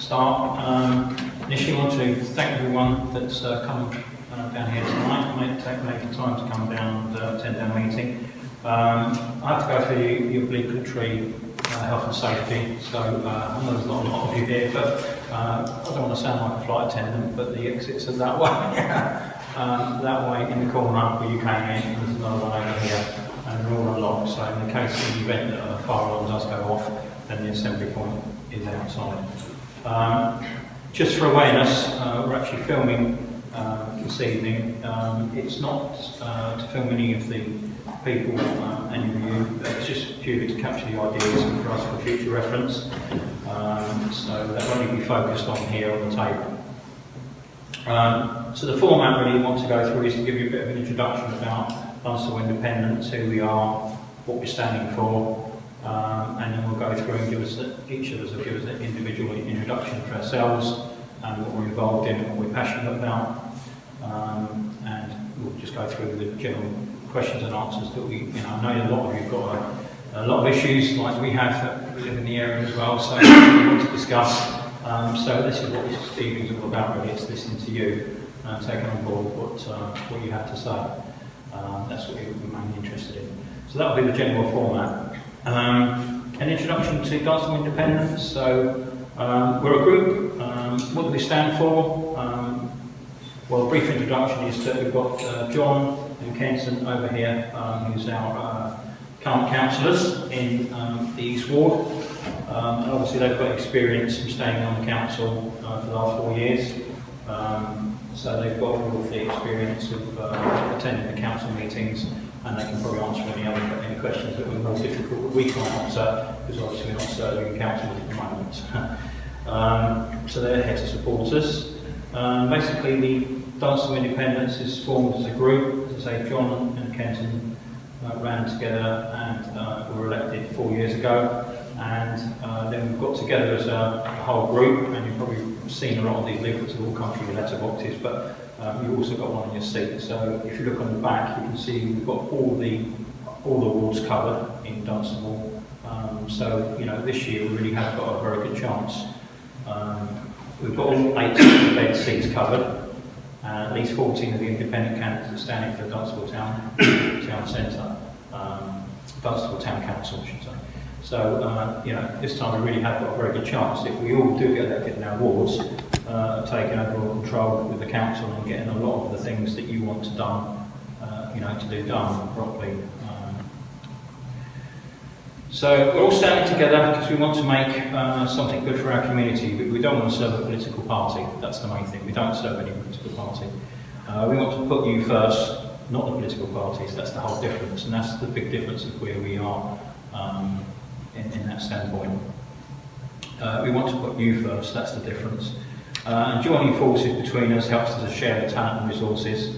start. Initially, I want to thank everyone that's come down here tonight, made the time to come down and attend our meeting. I have to go through your obligatory health and safety, so I know there's not a lot of you here, but I don't want to sound like a flight attendant, but the exits are that way. That way in the corner where you came in, there's another one over here, and they're all unlocked, so in the case of the event that a fire alarm does go off, then the assembly point is outside. Just for awareness, we're actually filming this evening. It's not to film any of the people, any of you, it's just purely to capture the ideas and for us for future reference. So that will only be focused on here on the table. So the format really we want to go through is to give you a bit of an introduction about Dunstable Independence, who we are, what we're standing for, and then we'll go through and each of us will give us an individual introduction for ourselves and what we're involved in and what we're passionate about, and we'll just go through the general questions and answers that we, I know a lot of you have got a lot of issues like we have that we live in the area as well, so we want to discuss. So this is what this evening is all about really, it's listening to you and taking on board what you have to say. That's what we're mainly interested in. So that will be the general format. An introduction to Dunstable Independence. So we're a group. What do we stand for? Well, a brief introduction is that we've got John and Kenton over here, who's our current councillors in the East Ward. And obviously they've got experience from staying on the council for the last 4 years. So they've got all of the experience of attending the council meetings, and they can probably answer any questions that were more difficult that we can't answer, because obviously we're not serving council at the moment. So they're here to support us. Basically, the Dunstable Independence is formed as a group. As I say, John and Kenton ran together and were elected 4 years ago. And then we've got together as a whole group, and you've probably seen a lot of these leaflets have all come through your letterboxes, but you've also got one on your seat. So if you look on the back, you can see we've got all the wards covered in Dunstable. So this year we really have got a very good chance. We've got all 8 bed seats covered. At least 14 of the independent candidates are standing for Dunstable Town Centre, Dunstable Town Council, I should say. So, this time we really have got a very good chance, if we all do get elected in our wards, taking overall control with the council and getting a lot of the things that you want to do done properly. So we're all standing together because we want to make something good for our community. We don't want to serve a political party, that's the main thing. We don't serve any political party. We want to put you first, not the political parties, that's the whole difference, and that's the big difference of where we are in that standpoint. We want to put you first, that's the difference. And joining forces between us helps us to share the talent and resources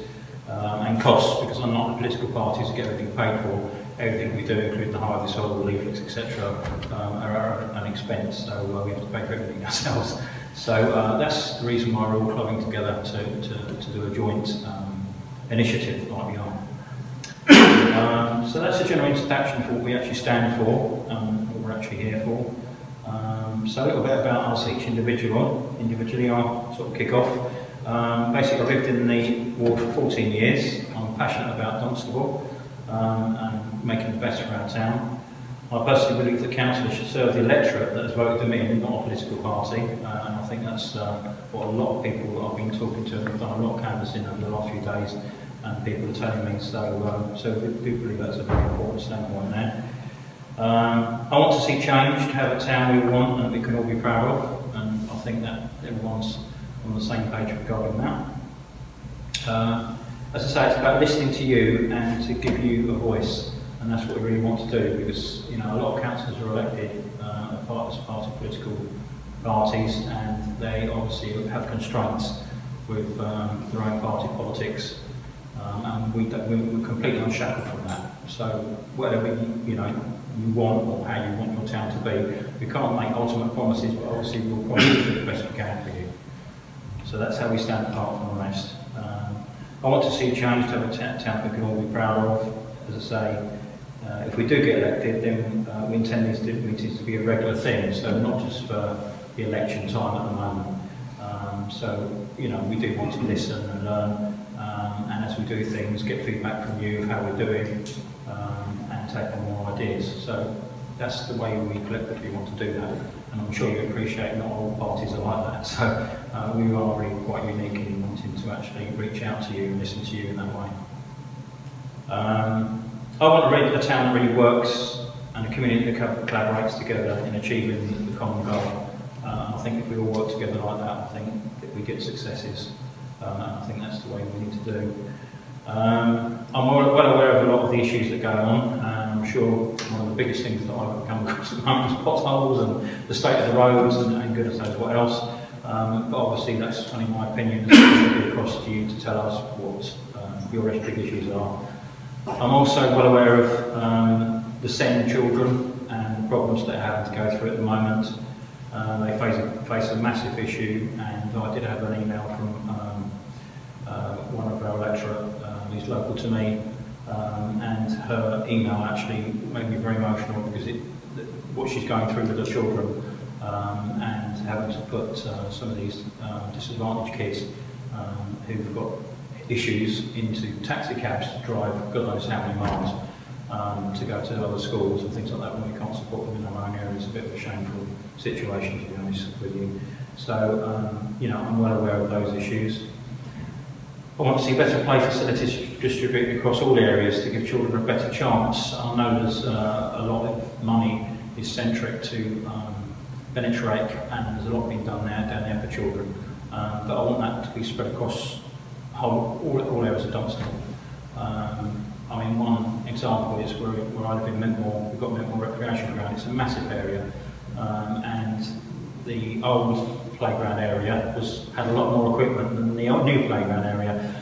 and costs, because unlike the political parties that get everything paid for, everything we do, including the hire, the soil, the leaflets, etc., are an expense, so we have to pay for everything ourselves. So that's the reason why we're all clubbing together to do a joint initiative like we are. So that's a general introduction for what we actually stand for, what we're actually here for. So a little bit about us each individually. I'll sort of kick off. Basically, I've lived in the ward for 14 years. I'm passionate about Dunstable and making the best for our town. I personally believe that councillors should serve the electorate that has voted them in, not a political party. And I think that's what a lot of people that I've been talking to and have done a lot of canvassing over the last few days, and people are telling me. So we do believe that's a very important standpoint there. I want to see change, to have a town we want and we can all be proud of, and I think that everyone's on the same page regarding that. As I say, it's about listening to you and to give you a voice, and that's what we really want to do, because a lot of councillors are elected as part of political parties, and they obviously have constraints with their own party politics, and we're completely unshackled from that. So whatever you want or how you want your town to be, we can't make ultimate promises, but obviously we'll promise to do the best we can for you. So that's how we stand apart from the rest. I want to see change, to have a town we can all be proud of. As I say, if we do get elected, then we intend these meetings to be a regular thing, so not just for the election time at the moment. So, you know, we do need to listen and learn, and as we do things, get feedback from you of how we're doing, and take on more ideas. So that's the way we collectively want to do that, and I'm sure you appreciate not all parties are like that. So we are really quite unique in wanting to actually reach out to you and listen to you in that way. I want a town that really works and a community that collaborates together in achieving the common goal. I think if we all work together like that, I think that we get successes. And I think that's the way we need to do. I'm well aware of a lot of the issues that go on, and I'm sure one of the biggest things that I've come across at the moment is potholes and the state of the roads and goodness knows what else. But obviously that's only my opinion. It's going to be across to you to tell us what your big issues are. I'm also well aware of the SEND children and the problems that they're having to go through at the moment. They face a massive issue, and I did have an email from one of our lecturers who's local to me, and her email actually made me very emotional because what she's going through with her children, and having to put some of these disadvantaged kids who've got issues into taxi cabs to drive God knows how many miles to go to other schools and things like that when we can't support them in our own area. It's a bit of a shameful situation, to be honest with you. So, you know, I'm well aware of those issues. I want to see better play facilities distributed across all areas to give children a better chance. I know there's a lot of money is centric to penetrate, and there's a lot being done down there for children. But I want that to be spread across all areas of Dunstable. I mean, one example is where I live in Mentmore. We've got Mentmore Recreation Ground. It's a massive area, and the old playground area had a lot more equipment than the new playground area.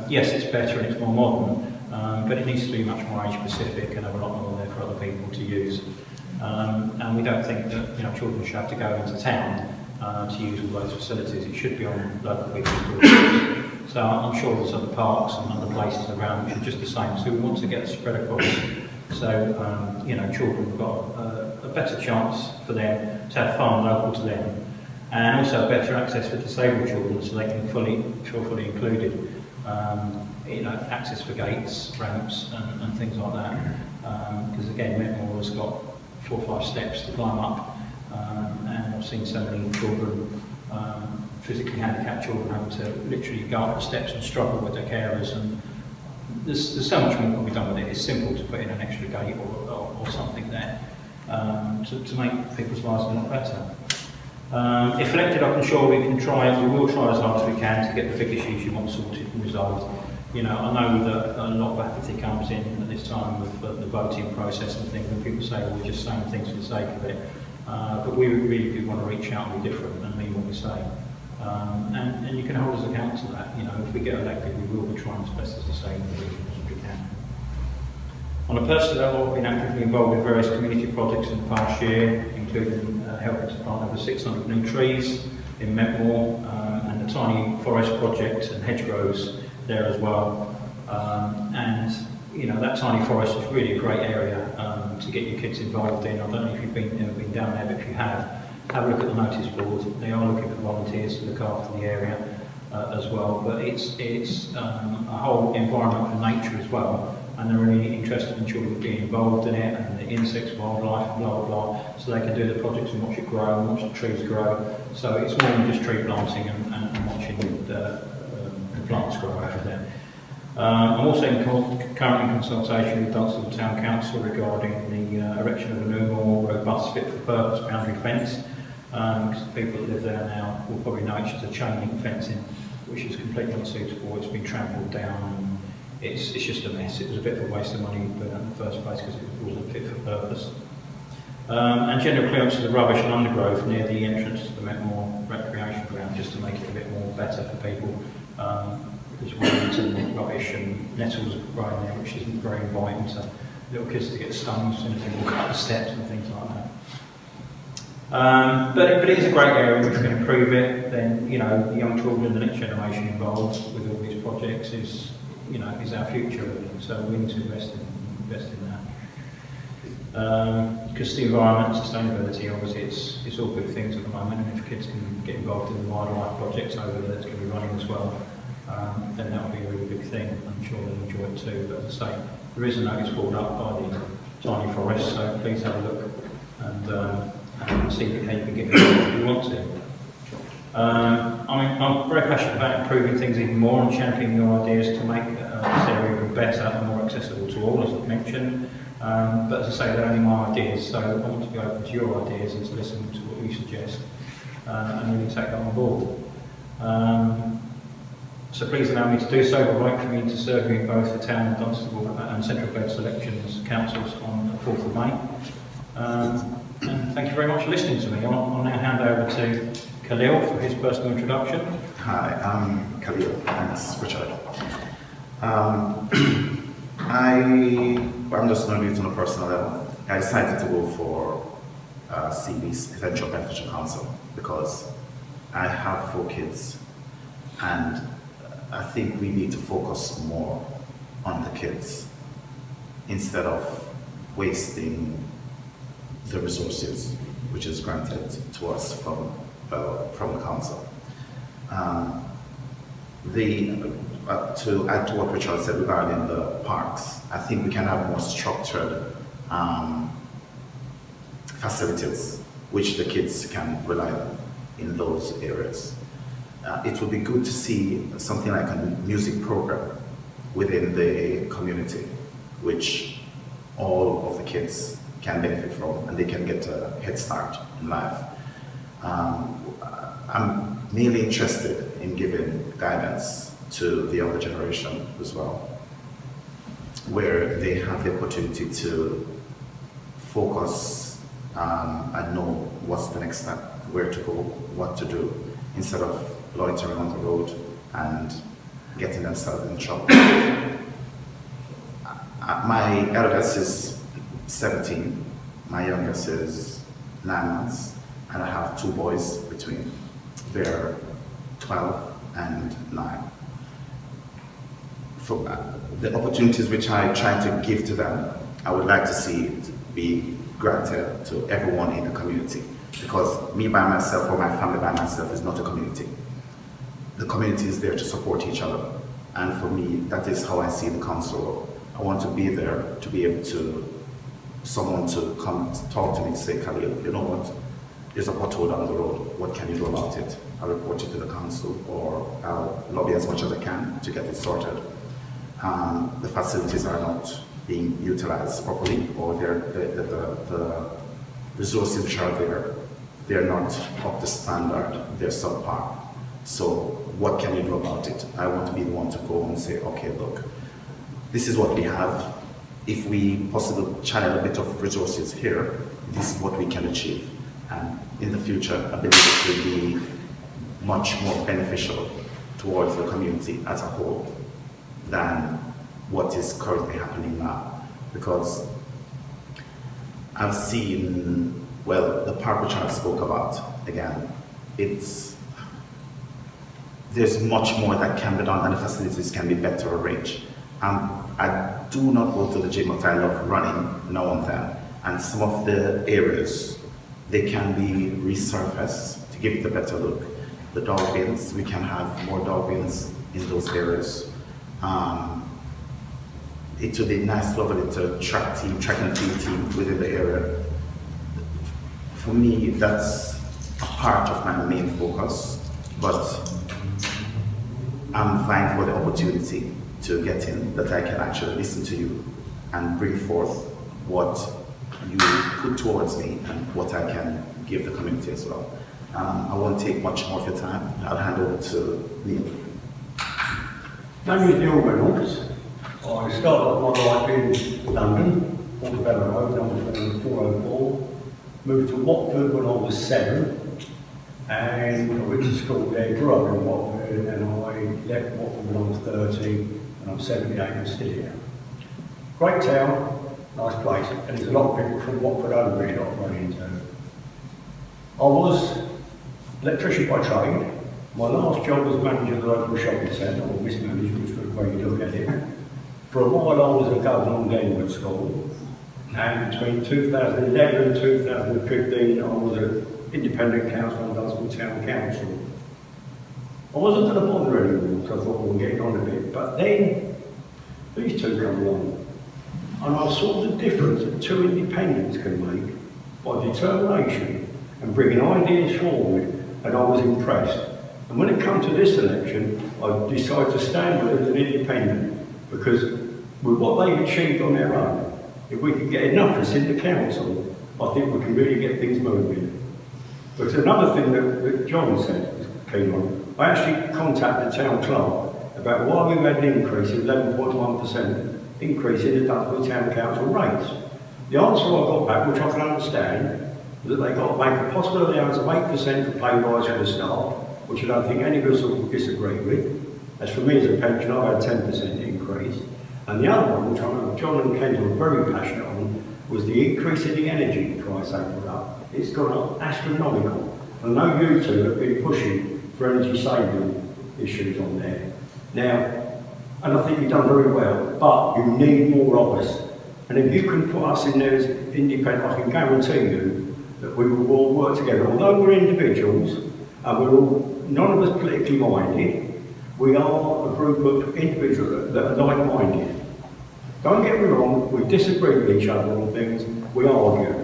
Yes, it's better and it's more modern, but it needs to be much more age specific and have a lot more there for other people to use. And we don't think that, you know, children should have to go into town to use all those facilities. It should be on local people's doorsteps. So I'm sure there's other parks and other places around which are just the same. So we want to get it spread across. So, you know, children have got a better chance for them to have fun local to them, and also better access for disabled children so they can feel fully included. You know, access for gates, ramps and things like that. Because again, Mentmore has got 4 or 5 steps to climb up, and I've seen so many children, physically handicapped children, having to literally go up the steps and struggle with their carers, and there's so much more that can be done with it. It's simple to put in an extra gate or something there to make people's lives a lot better. If elected, I'm sure we will try as hard as we can to get the big issues you want sorted and resolved. You know, I know that a lot of apathy comes in at this time with the voting process and things, and people say, well, we're just saying things for the sake of it. But we really do want to reach out and be different and mean what we say. And you can hold us account to that. You know, if we get elected, we will be trying as best as to say as we can. On a personal level, I've been actively involved with various community projects in the past year, including helping to plant over 600 new trees in Mentmore, and the Tiny Forest project and hedgerows there as well. And you know, that Tiny Forest is really a great area to get your kids involved in. I don't know if you've ever been down there, but if you have a look at the notice board. They are looking for volunteers to look after the area as well. But it's a whole environment for nature as well, and they're really interested in children being involved in it, and the insects, wildlife, blah blah blah. So they can do the projects and watch it grow and watch the trees grow. So it's more than just tree planting and watching the plants grow over there. I'm also currently in consultation with Dunstable Town Council regarding the erection of a new, more robust, fit-for-purpose boundary fence. Because the people that live there now will probably know it's just a chain link fencing, which is completely unsuitable. It's been trampled down, and it's just a mess. It was a bit of a waste of money to put it in the first place because it wasn't fit for purpose. And general clearance of the rubbish and undergrowth near the entrance to the Mentmore Recreation Ground, just to make it a bit more better for people. Because weeds and rubbish and nettles growing there, which isn't very inviting to little kids to get stung as soon as they walk up the steps and things like that. But it is a great area. If we can improve it, then, you know, the young children, the next generation involved with all these projects is our future really. So we need to invest in that. Because the environment, sustainability, obviously it's all good things at the moment, and if kids can get involved in the wildlife projects over there that's going to be running as well, then that'll be a really big thing. I'm sure they'll enjoy it too. But as I say, there is a notice board up by the tiny forest, so please have a look and see how you can get involved if you want to. I'm very passionate about improving things even more and championing your ideas to make this area even better and more accessible to all, as I've mentioned. But as I say, they're only my ideas, so I want to be open to your ideas and to listen to what you suggest and really take that on board. So please allow me to do so by voting for me to serve you in both the Town of Dunstable and Central Bed Selections Councils on the 4th of May. And thank you very much for listening to me. I'll now hand over to Khaleel for his personal introduction. Hi, I'm Khaleel. Thanks, Richard. I'm just going to leave it on a personal level. I decided to go for CB's Essential Beneficial Council because I have 4 kids, and I think we need to focus more on the kids instead of wasting the resources which is granted to us from the council. To add to what Richard said regarding the parks, I think we can have more structured facilities which the kids can rely on in those areas. It would be good to see something like a music program within the community, which all of the kids can benefit from, and they can get a head start in life. I'm mainly interested in giving guidance to the younger generation as well, where they have the opportunity to focus and know what's the next step, where to go, what to do, instead of loitering on the road and getting themselves in trouble. My eldest is 17, my youngest is 9 months, and I have 2 boys between. They're 12 and 9. For the opportunities which I try to give to them, I would like to see it be granted to everyone in the community, because me by myself or my family by myself is not a community. The community is there to support each other, and for me, that is how I see the council. I want to be there to be able to, someone to come talk to me and say, Khaleel, you know what, there's a pothole down the road, what can you do about it? I'll report it to the council, or I'll lobby as much as I can to get it sorted. The facilities are not being utilized properly, or the resources which are there, they're not up to standard, they're subpar. So what can you do about it? I want to be the one to go and say, okay, look, this is what we have. If we possibly channel a bit of resources here, this is what we can achieve. And in the future, I believe it will be much more beneficial towards the community as a whole than what is currently happening now. Because I've seen, well, the park which I spoke about, again, there's much more that can be done, and the facilities can be better arranged. I do not go to the gym, but I love running now and then. And some of the areas, they can be resurfaced to give it a better look. The dog bins, we can have more dog bins in those areas. It would be nice to have a little track and field team within the area. For me, that's a part of my main focus, but I'm vying for the opportunity to get in, that I can actually listen to you and bring forth what you put towards me and what I can give the community as well. I won't take much more of your time. I'll hand over to Neal. My name is Neal Reynolds. I started off my life in London, Portobello Road, number 404. Moved to Watford when I was 7, and I went to school there, grew up in Watford, and I left Watford when I was 30, and I'm 78 and still here. Great town, nice place, and there's a lot of people from Watford over here that I've run into. I was electrician by trade. My last job was manager of the local shopping centre, or mismanagement, which was the way you look at it. For a while I was a governor on Glenwood School, And between 2011 and 2015, I was an independent councillor on Dunstable Town Council. I wasn't going to bother anymore because I thought we were getting on a bit. But then these two come along, and I saw the difference that two independents can make by determination and bringing ideas forward, and I was impressed. And when it comes to this election, I decided to stand with it as an independent because with what they've achieved on their own, if we can get enough of us in the council, I think we can really get things moving. But another thing that John said was keen on, I actually contacted the town clerk about why we had an increase of 11.1% increase in the Dunstable Town Council rates. The answer I got back, which I can understand, was that they got to make a possible allowance of 8% for pay rise for the staff, which I don't think any of us will disagree with. As for me as a pensioner, I've had a 10% increase. And the other one, which I know John and Kendall are very passionate on, was the increase in the energy price they put up. It's gone up astronomical. And I know you two have been pushing for energy saving issues on there. Now, and I think you've done very well, but you need more of us. And if you can put us in there as independent, I can guarantee you that we will all work together. Although we're individuals, and we're all, none of us politically minded, we are a group of individuals that are like-minded. Don't get me wrong, we disagree with each other on things, we argue.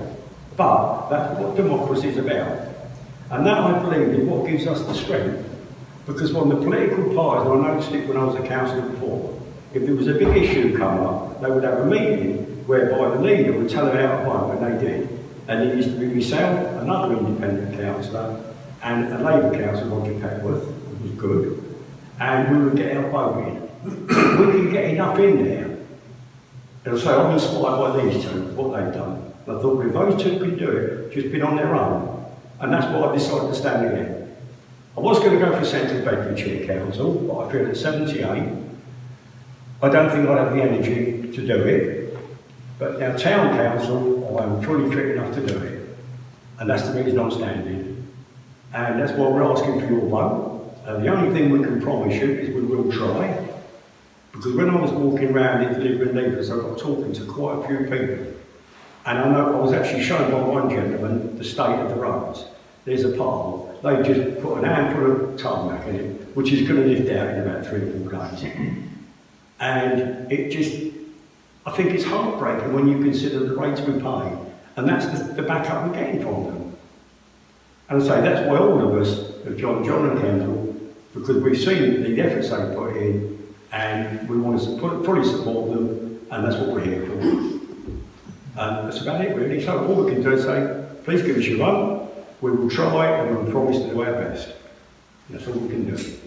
But that's what democracy is about. And that, I believe, is what gives us the strength. Because when the political parties, and I noticed it when I was a councillor before, if there was a big issue coming up, they would have a meeting whereby the leader would tell them how to vote, and they did. And it used to be myself, another independent councillor, and a Labour councillor, Roger Petworth, who was good. And we would get our vote in. We can get enough in there. And I say, I'm inspired by these two, what they've done. And I thought, well, if those two could do it, just been on their own. And that's why I decided to stand again. I was going to go for Central Bedfordshire Council, but I feel at 78, I don't think I'd have the energy to do it. But now Town Council, I'm fully fit enough to do it. And that's the reason I'm standing. And that's why we're asking for your vote. The only thing we can promise you is we will try. Because when I was walking around in delivering leaflets, I got talking to quite a few people. And I know I was actually shown by one gentleman the state of the roads. There's a part, they just put an handful of tarmac in it, which is going to lift out in about 3 or 4 days. And it just, I think it's heartbreaking when you consider the rates we pay. And that's the backup we're getting from them. And I say that's why all of us, John and Kendall, because we've seen the efforts they put in, and we want to fully support them, and that's what we're here for. And that's about it, really. So all we can do is say, please give us your vote. We will try, and we will promise to do our best. That's all we can do.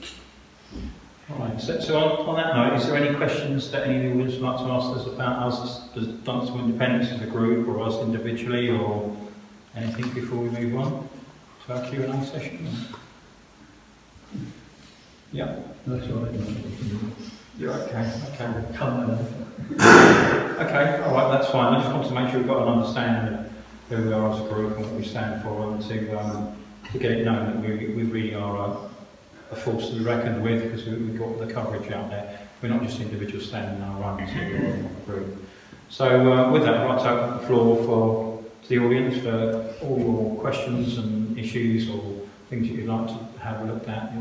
All right. So on that note, is there any questions that any of you would like to ask us about us as Dunstable Independents as a group, or us individually, or anything before we move on to our Q&A session? Yeah. That's right. You're okay. Okay, all right, that's fine. I just want to make sure we've got an understanding of who we are as a group and what we stand for, and to get it known that we really are a force to be reckoned with, because we've got the coverage out there. We're not just individuals standing on our own, so we're a group. So with that, I'd like to open the floor to the audience for all your questions and issues or things that you'd like to have looked at.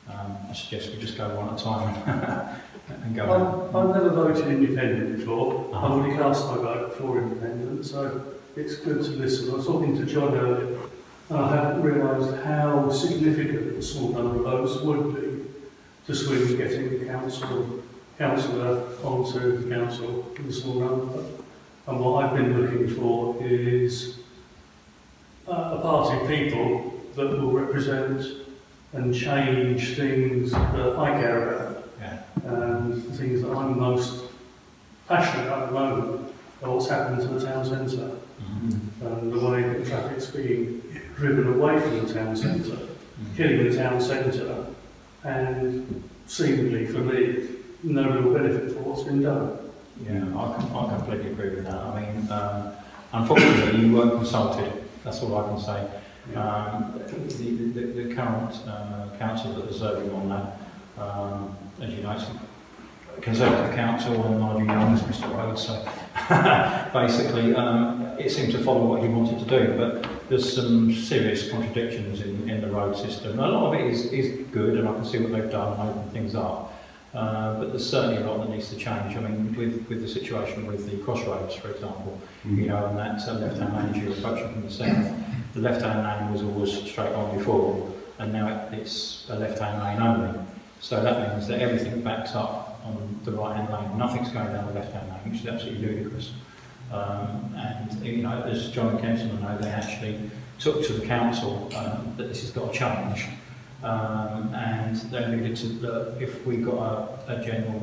I suggest we just go one at a time and go. I've never voted independent before. I've already cast my vote for independent, so it's good to listen. I was talking to John earlier, and I hadn't realised how significant a small number of votes would be to swing getting the councillor onto the council in a small number. And what I've been looking for is a party of people that will represent and change things that I care about, and things that I'm most passionate about at the moment are what's happened to the town centre, and the way that traffic's being driven away from the town centre, killing the town centre, and seemingly for me, no real benefit for what's been done. Yeah, I completely agree with that. I mean, unfortunately, you weren't consulted. That's all I can say. The current council that is serving on that, as you know, it's a Conservative council, and Nigel Young is Mr. Rhodes, so Basically, it seemed to follow what he wanted to do, but there's some serious contradictions in the road system. A lot of it is good, and I can see what they've done and opened things up. But there's certainly a lot that needs to change. I mean, with the situation with the crossroads, for example, you know, and that left-hand lane as you're approaching from the south, the left-hand lane was always straight on before, and now it's a left-hand lane only. So that means that everything backs up on the right-hand lane. Nothing's going down the left-hand lane, which is absolutely ludicrous. And, you know, as John and Kenton know, they actually took to the council that this has got to change. And they needed to, if we got a general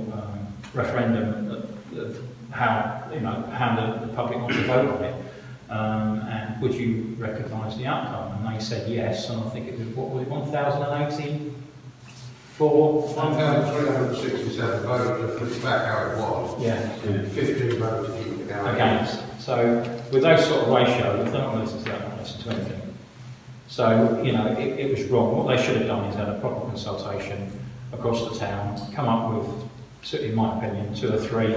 referendum of how, you know, how the public wants to vote on it, and would you recognise the outcome? And they said yes, and I think it was, what was it, 1,084? 1,367 votes to put it back how it was. Yeah. 15 votes to keep it down. Against. So with those sort of ratios, they're not going to listen to that, not listen to anything. So, you know, it was wrong. What they should have done is had a proper consultation across the town, come up with, certainly in my opinion, 2 or 3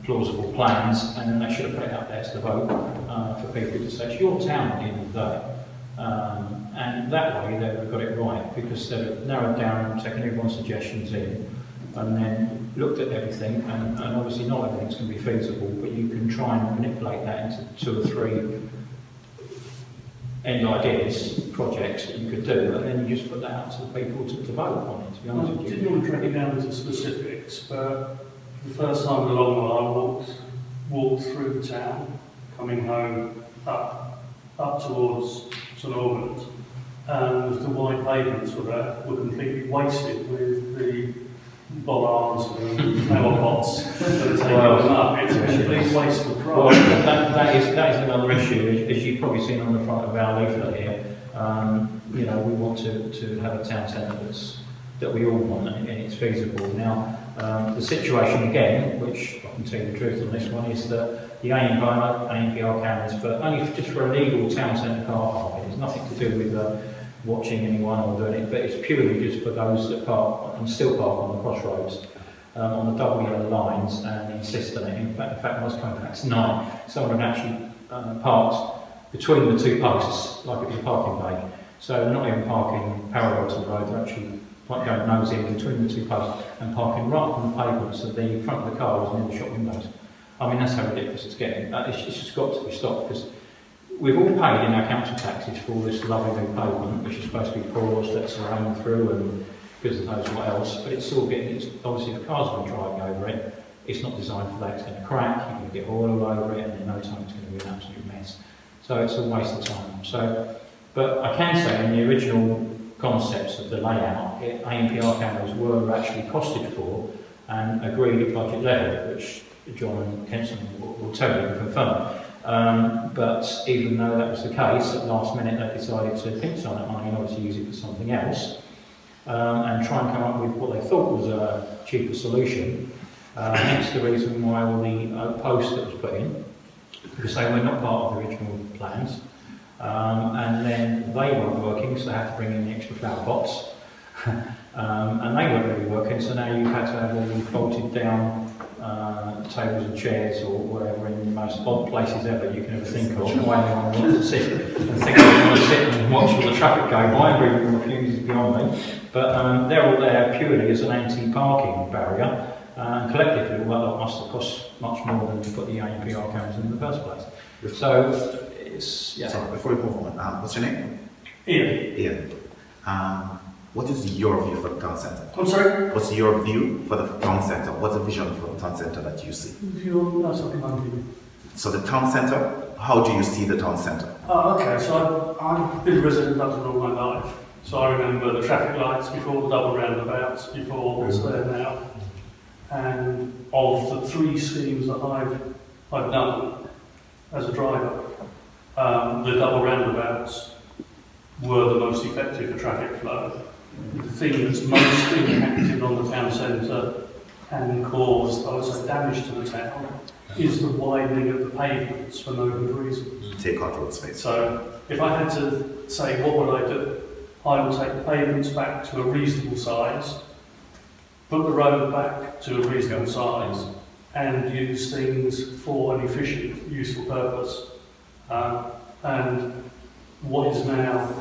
plausible plans, and then they should have put it out there to the vote for people to say, it's your town at the end of the day. And that way they would have got it right, because they would narrowed down and taken everyone's suggestions in, and then looked at everything, and obviously not everything's going to be feasible, but you can try and manipulate that into 2 or 3 end ideas, projects that you could do, and then you just put that out to the people to vote on it, to be honest with you. I didn't want to drag it down into specifics, but the first time along the line, I walked through the town, coming home up towards St Albans, and the white pavements were completely wasted with the bollards and flower pots that are taking them up. It's a complete waste of price. Well, that is another issue, as you've probably seen on the front of our leaflet here. You know, we want to have a town centre that we all want, and it's feasible. Now, the situation again, which I can tell you the truth on this one, is that the ANPR cameras, just for a legal town centre car park. It's nothing to do with watching anyone or doing it, but it's purely just for those that park and still park on the crossroads, on the double yellow lines, and insist on it. In fact, when I was coming back tonight, someone had actually parked between the 2 posts, like it was a parking bay. So they're not even parking parallel to the road, they're actually like going nose in between the 2 posts and parking right on the pavement, so the front of the car was near the shop windows. I mean, that's how ridiculous it's getting. It's just got to be stopped, because we've all paid in our council taxes for all this lovely new pavement, which is supposed to be porous, lets the rain through, and goodness knows what else. But it's all obviously, if cars are driving over it, it's not designed for that. It's going to crack, you're going to get oil all over it, and in no time it's going to be an absolute mess. So it's a waste of time. But I can say in the original concepts of the layout, ANPR cameras were actually costed for and agreed at budget level, which John and Kenton will tell you and confirm. But even though that was the case, at last minute they decided to pinch on that money and obviously use it for something else, and try and come up with what they thought was a cheaper solution. Hence the reason why all the posts that was put in, because they were not part of the original plans. And then they weren't working, so they had to bring in the extra flower pots. And they weren't really working, so now you've had to have all these bolted down tables and chairs or whatever in the most odd places ever you can ever think of. Why anyone wants to sit and think they want to sit and watch all the traffic go by and breathing the fumes is beyond me. But they're all there purely as an anti-parking barrier, and collectively well, that must have cost much more than to put the ANPR cameras in the first place. So it's, yeah. So before we move on, what's your name? Ian. Ian. What is your view for the town centre? I'm sorry? What's your view for the town centre? What's the vision for the town centre that you see? That's something I'm doing. So the town centre, how do you see the town centre? Okay, so I've been a resident of London all my life. So I remember the traffic lights before the double roundabouts, before what's there now. And of the 3 schemes that I've done as a driver, the double roundabouts were the most effective for traffic flow. The thing that's most impacted on the town centre and caused, I would say, damage to the town is the widening of the pavements for no good reason. Take out road space. So if I had to say what would I do, I would take the pavements back to a reasonable size, put the road back to a reasonable size, and use things for an efficient, useful purpose. And what is now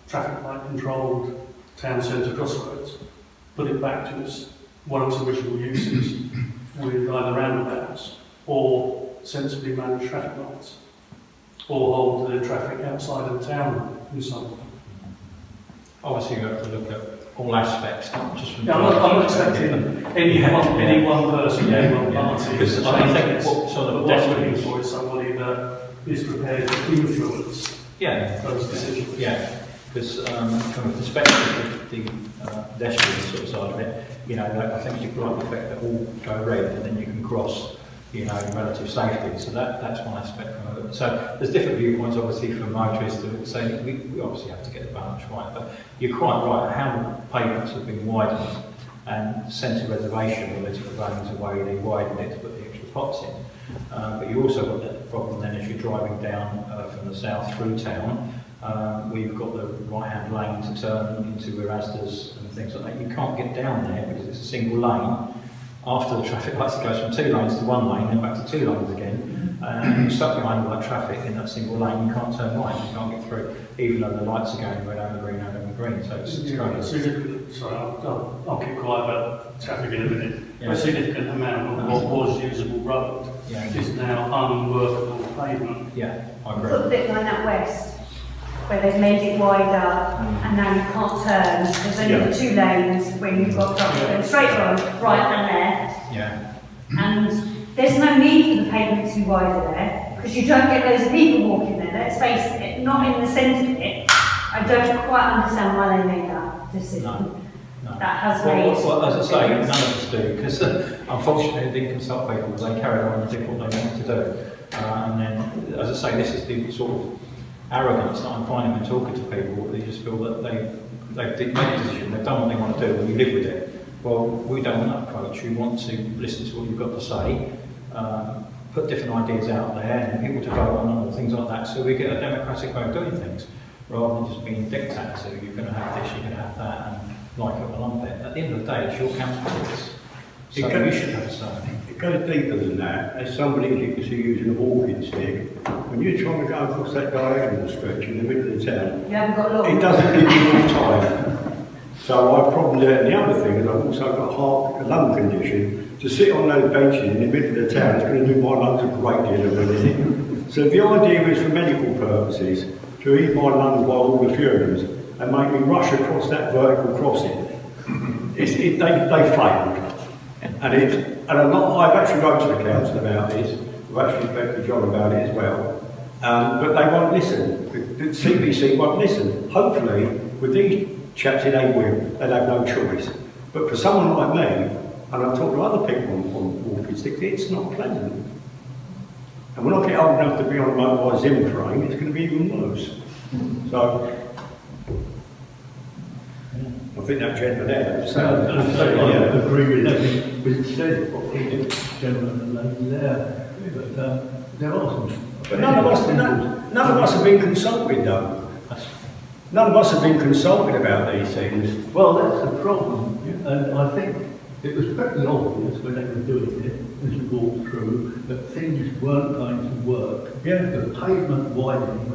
traffic light controlled town centre crossroads, put it back to one of its original uses with either roundabouts or sensibly managed traffic lights, or hold the traffic outside of the town in some way. Obviously, you have to look at all aspects, not just from... Yeah, I'm not expecting any one person, any one party. Because I think what sort of what I'm looking for is somebody that is prepared to influence those decisions. Yeah, because from a perspective of the pedestrian sort of side of it, I think you like the fact that all go red and then you can cross, in relative safety. So that's one aspect from it. So there's different viewpoints, obviously, from motorists to say we obviously have to get the balance right. But you're quite right. How the pavements have been widened and centre reservation, where they took the lanes away, they widened it to put the extra pots in. But you also got that problem then as you're driving down from the south through town. We've got the right-hand lane to turn into where Asda's and things like that. You can't get down there because it's a single lane. After the traffic lights, it goes from 2 lanes to 1 lane, then back to 2 lanes again. And you're stuck behind all that traffic in that single lane. You can't turn right, you can't get through, even though the lights are going red, over green, over green. So it's crazy. Sorry, I'll keep quiet about traffic in a minute. Yeah. A significant amount of what was usable road is now unworkable pavement. Yeah, I Put agree. a bit like that west, where they've made it wider and now you can't turn. There's only the 2 lanes when you've got traffic going straight road, right and left. Yeah. And there's no need for the pavement to be wider there, because you don't get loads of people walking there. Let's face it, not in the centre bit. I don't quite understand why they made that decision. No. That has Well, made... well, as I say, none of us do, because unfortunately they didn't consult people, they carried on and did what they wanted to do. And then, as I say, this is the sort of arrogance that I'm finding when talking to people. They just feel that they've made a decision, they've done what they want to do, and you live with it. Well, we don't want that approach. We want to listen to what you've got to say, put different ideas out there, and people to vote on and things like that, so we get a democratic way of doing things, rather than just being dictated to. You're going to have this, you're going to have that, and like it or lump it. At the end of the day, it's your council. So you should have a say. It goes deeper than that. As somebody you can see using a walking stick, when you're trying to go across that diagonal stretch in the middle of the town, You haven't got long. it doesn't give you enough time. So I've probably learned the other thing, is I've also got a lung condition. To sit on those benches in the middle of the town is going to do my lungs a great deal of good. So the idea is for medical purposes to eat my lungs by all the fumes and make me rush across that vertical crossing. They failed. And I've actually wrote to the council about this. I've actually spoke to John about it as well. But they won't listen. The CPC won't listen. Hopefully, with these chaps in A-Wing, they'll have no choice. But for someone like me, and I've talked to other people on walking sticks, it's not pleasant. And when I get old enough to be on a motorised Zimmer frame, it's going to be even worse. So, I think that gentleman there, I agree with everything we've said, what the gentleman and lady there, but there are some... But none of us have been consulted though. None of us have been consulted about these things. Well, that's the problem, and I think it was pretty obvious when they were doing it, as you walked through, that things weren't going to work. Yeah. The pavement widening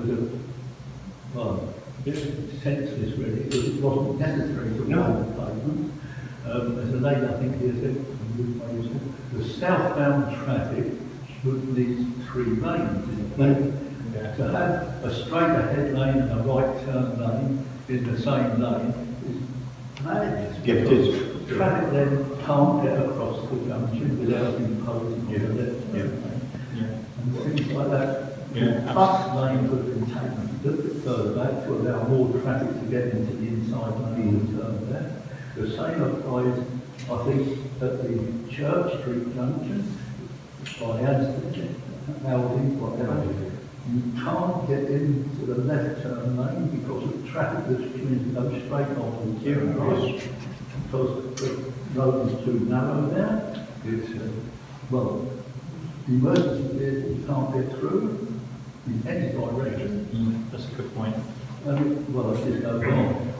was senseless really, because it wasn't necessary to widen the pavement. As a lady, I think here said, the southbound traffic should need 3 lanes in the pavement. Yeah. To have a straight ahead lane and a right turn lane in the same lane is madness. Yeah, it is. Traffic then can't get across the junction without imposing on the left turn lane. And things like that. Yeah. Bus lane could have been taken a little bit further back to allow more traffic to get into the inside lane and turn there. The same applies, I think, at the Church Street junction, by Asda, Aldi, whatever. You can't get into the left turn lane because of traffic that's trying to go straight on the zero cross, because the road is too narrow there. It's, well, the emergency vehicles can't get through in any direction. That's a good point. Well, it just goes on.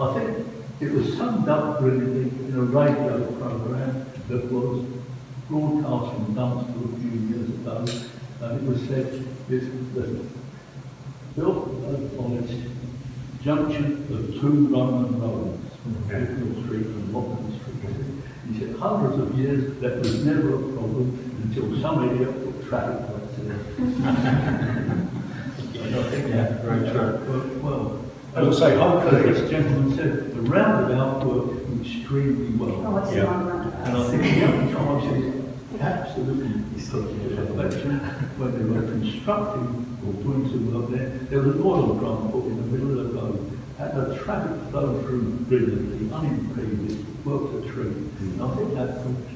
I think it was summed up really in a radio programme that was, broadcast from Dunstable a few years ago, and it was said this was built on its junction of two Roman roads, Liverpool Street and Watling Street. He said hundreds of years that was never a problem until some idiot put traffic lights in. And I think that very true. well. As I say, hopefully, This gentleman said the roundabout worked extremely well. Oh, what's the one roundabout? And I think the other time I said absolutely perfection when they were constructing or doing some work there was an oil drum put in the middle of the road. And the traffic flowed through brilliantly, unimpeded, worked a treat. And I think that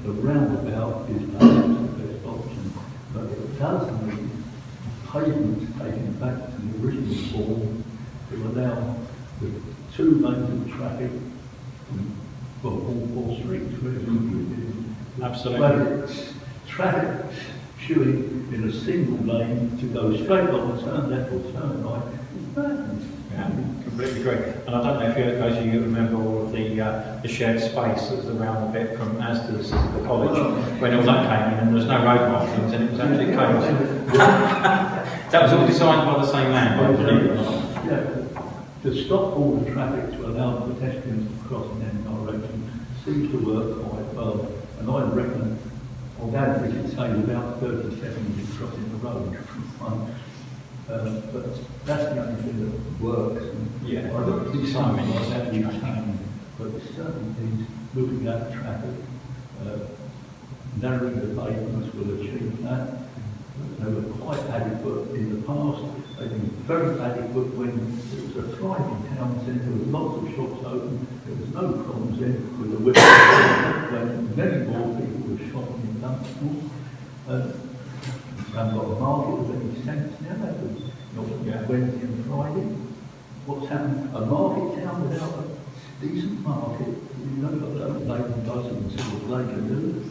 the roundabout is perhaps the best option. But it does need pavements taken back to the original form to allow the two lanes of traffic from all four streets really. Absolutely. But it's traffic queuing in a single lane to go straight on, turn left or turn right is madness. Yeah, completely agree. And I don't know if you remember all of the shared space that was around the bit from Asda's to the college when all that came in and there was no road markings and it was actually chaos. That was all designed by the same man, believe it or not. Yeah, to stop all the traffic to allow pedestrians to cross in any direction seems to work quite well. And I reckon, on average, it's saying about 30 seconds of crossing the road from front. But that's the only thing that works. Yeah, I don't think timing something is like that actually is changing, but certain things, looking at traffic, narrowing the pavements will achieve that. They were quite adequate in the past. They've been very adequate when it was a thriving town centre with lots of shops open. There was no problems then with the weather when many more people were shopping in Dunstable. Haven't got a market of any sense now. That was not Wednesday and Friday. What's happened? A market town without a decent market. You know, got that Labour dozen and sort of Labour do.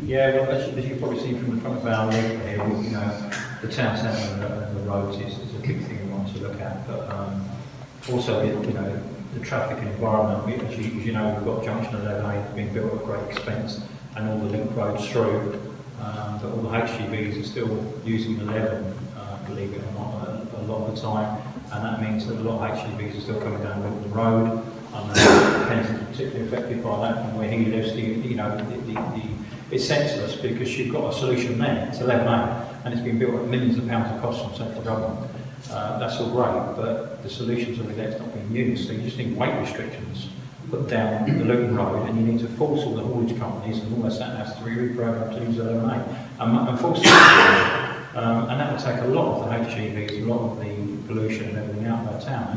Yeah, well, as you've probably seen from the front of our leaflet here, you know, the town centre and the roads is a big thing we want to look at. But also, you know, the traffic and environment. As you know, we've got Junction 11A being built at great expense, and all the link roads through. But all the HGVs are still using 11, believe it or not, a lot of the time, and that means that a lot of HGVs are still coming down the road. Kent is particularly affected by that, and where he lives, it's senseless because you've got a solution there. It's 11A, and it's been built at millions of pounds of cost from central government. That's all great, but the solutions are there, it's not being used. So you just need weight restrictions put down the Luton Road, and you need to force all the haulage companies and all their sat navs to be reprogrammed to use 11A and force them to and that would take a lot of the HGVs, a lot of the pollution and everything out of our town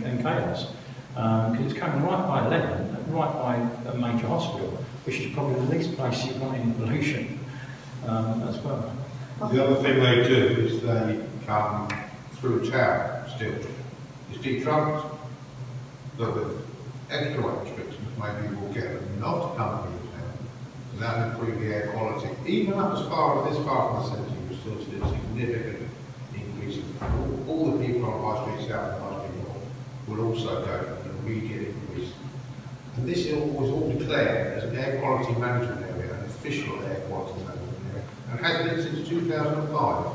and chaos. Because it's coming right by 11, right by a major hospital, which is probably the least place you want any pollution as well. The other thing they do is they come through town still. It's deep trucks. But with extra weight restrictions, maybe we'll get them not to come through town. And that will improve the air quality. Even up as far as this far from the centre, you'll still see a significant increase in all the people on High Street South and High Street North will also go an immediate increase. And this was all declared as an air quality management area, an official air quality management area, and has been since 2005.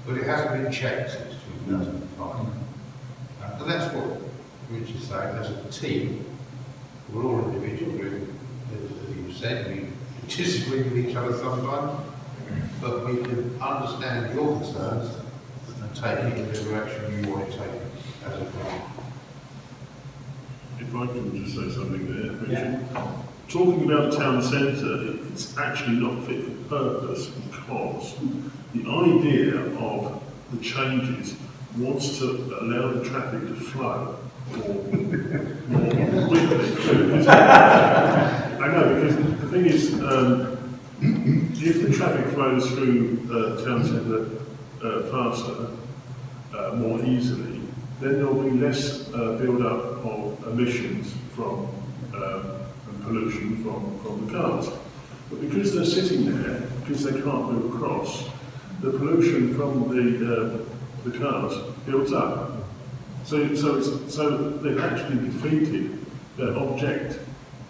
But it hasn't been checked since 2005. And that's what Richard's saying, as a team, we're all individuals, as you said, we disagree with each other sometimes, but we can understand your concerns and take it in the direction you want it taken as a group. If I can just say something there, Richard. Talking about the town centre, it's actually not fit for purpose because the idea of the changes was to allow the traffic to flow more quickly. I know, because the thing is, if the traffic flows through the town centre faster, more easily, then there will be less build-up of emissions from and pollution from the cars. But because they're sitting there, because they can't move across, the pollution from the cars builds up. So they've actually defeated their object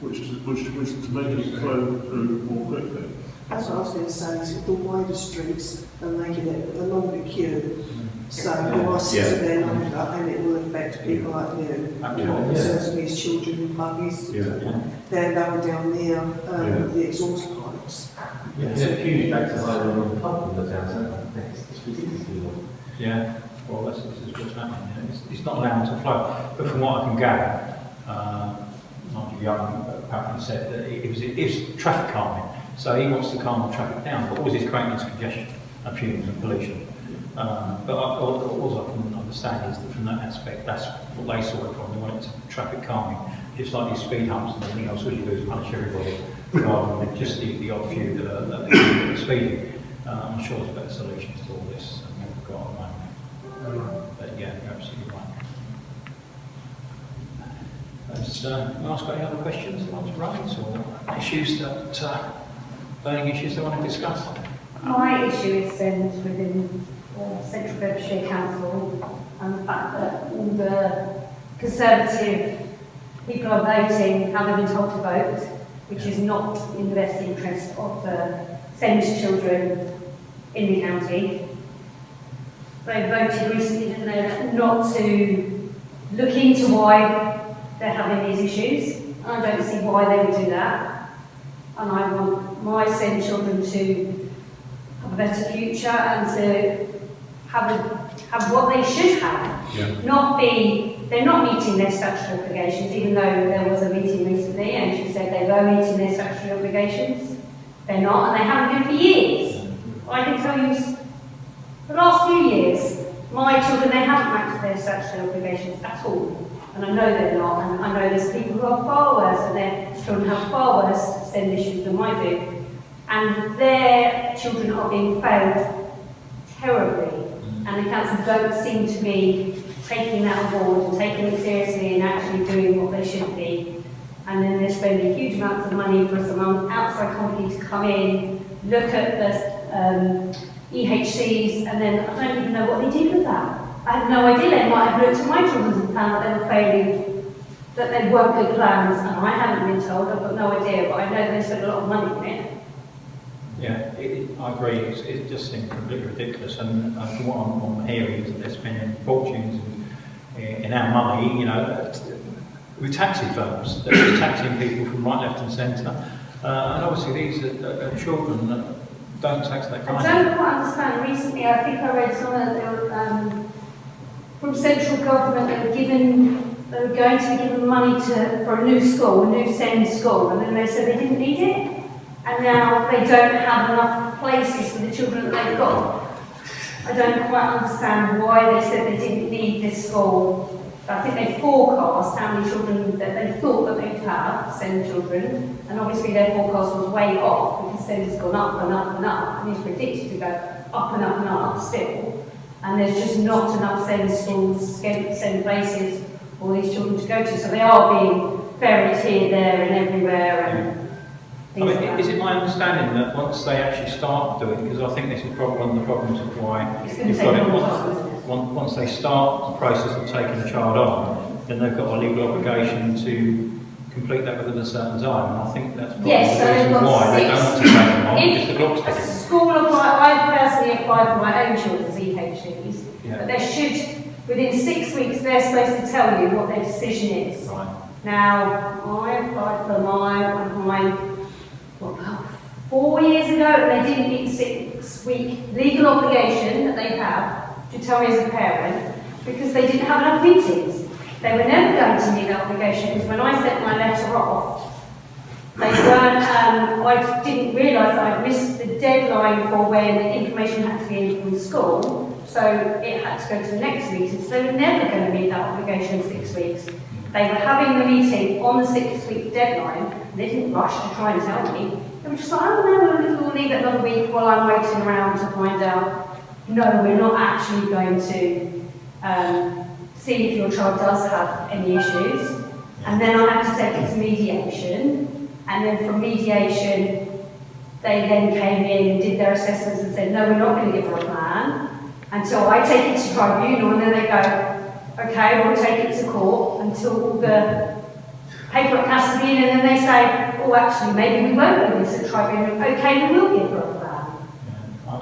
which to make it flow through more quickly. That's what I was going to say, is the wider streets are making it a longer queue. So you are sitting there longer and it will affect people like you. What concerns me is children in buggies. They're lower down near the exhaust pipes. There's a huge back to highway on the pub in the town centre. It's ridiculously long. Yeah, well, this is what's happening. It's not allowed to flow. But from what I can gather, Nigel Young apparently said that it's traffic calming. So he wants to calm the traffic down, but all he's creating is congestion and fumes and pollution. But all I can understand is that from that aspect, that's what they saw it from. They want it to traffic calming, just like these speed humps and everything else. All you do is punish everybody, rather than just the odd few that are speeding. I'm sure there's better solutions to all this than what we've got at the moment. But yeah, you're absolutely right. Anyone else got any other questions they want to raise, or issues burning issues they want to discuss? My issue is within Central Bedfordshire Council and the fact that all the Conservative people are voting how they've been told to vote, which is not in the best interest of the SEND children in the county. They voted recently, didn't they, not to look into why they're having these issues. I don't see why they would do that. And I want my SEND children to have a better future and to have what they should have. They're not meeting their statutory obligations, even though there was a meeting recently and she said they were meeting their statutory obligations. They're not, and they haven't been for years. I can tell you, the last few years, my children, they haven't met their statutory obligations at all. And I know they're not, and I know there's people who are far worse, and their children have far worse SEND issues than I do. And their children are being failed terribly. And the council don't seem to be taking that on board and taking it seriously and actually doing what they should be. And then they're spending huge amounts of money for some outside company to come in, look at the EHCs, and then I don't even know what they did with that. I have no idea. They might have looked at my children and found that they were failing, that they weren't good plans, and I haven't been told. I've got no idea, but I know they spent a lot of money on it. Yeah, I agree. It just seems completely ridiculous. And from what I'm hearing is that they're spending fortunes in our money, with taxi firms. They're just taxing people from right, left and centre. And obviously these are children that don't tax that kind of. I don't quite understand. Recently, I think I read somewhere from central government they were going to be given money for a new school, a new SEND school, and then they said they didn't need it. And now they don't have enough places for the children that they've got. I don't quite understand why they said they didn't need this school. I think they forecast how many children that they thought that they'd have, SEND children, and obviously their forecast was way off because SEND has gone up and up and up, and it's predicted to go up and up and up still. And there's just not enough SEND schools, SEND places for these children to go to. So they are being ferried here, there, and everywhere. And is it my understanding that once they actually start doing, because I think this is probably one of the problems of why you've got it, once they start the process of taking the child on, then they've got a legal obligation to complete that within a certain time, and I think that's probably the reason why they don't want to take them on, because the clock's ticking. I personally applied for my own children's EHCs, but they should, within 6 weeks, they're supposed to tell you what their decision is. Right. Now, I applied for mine 4 years ago, and they didn't meet the 6 week legal obligation that they have to tell me as a parent, because they didn't have enough meetings. They were never going to meet that obligation, because when I sent my letter off, they weren't, I didn't realise I missed the deadline for when the information had to be in from school, so it had to go to the next meeting, so they were never going to meet that obligation in 6 weeks. They were having the meeting on the 6 week deadline, and they didn't rush to try and tell me. They were just like, oh no, we'll leave it another week while I'm waiting around to find out. No, we're not actually going to see if your child does have any issues. And then I had to take it to mediation. And then from mediation, they then came in and did their assessments and said, no, we're not going to give her a plan until I take it to tribunal. And then they go, okay, we'll take it to court until all the paperwork has to be in, and then they say, oh, actually, maybe we won't give this a try. Okay, we will give her a plan.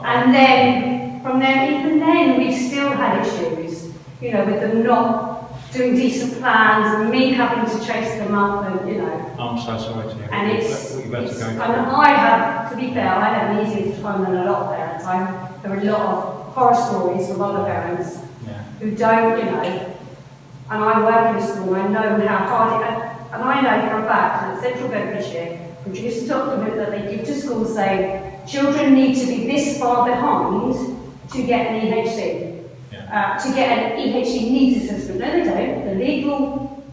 And then, from there, even then, we've still had issues, you know, with them not doing decent plans, and me having to chase them up, and, you know. I'm so sorry to hear. And it's, what you've had to go and through. I have, to be fair, I have an easier time than a lot of parents. There are a lot of horror stories from other parents who don't, you know, and I work in a school, and I know how hard it is. And I know for a fact that Central Bedfordshire produced a document that they give to schools saying children need to be this far behind to get an EHC. To get an EHC needs assessment. No, they don't. The legal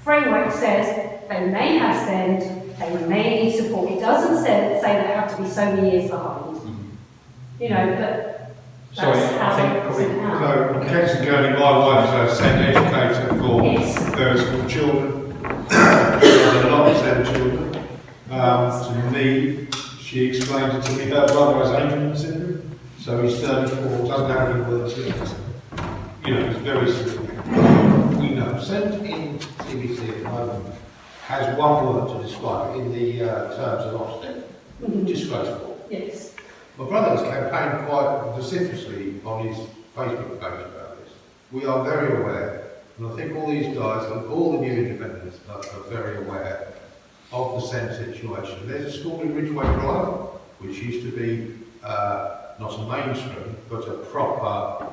framework says they may have SEND, they may need support. It doesn't say they have to be so many years behind. You know, but sorry, that's I think how probably. So, Kensington Gurney, my wife is a SEND educator for very small children. There's a lot of SEND children. To me, she explained it to me, her brother has Angelman syndrome, so he's 34, doesn't have any words yet. You know, it's very severe. We know. SEND in CBC at the moment has one word to describe it in the terms of Ofsted. Disgraceful. Yes. My brother has campaigned quite vociferously on his Facebook page about this. We are very aware, and I think all these guys and all the new independents are very aware of the SEND situation. There's a school in Ridgeway Drive, which used to be not a mainstream, but a proper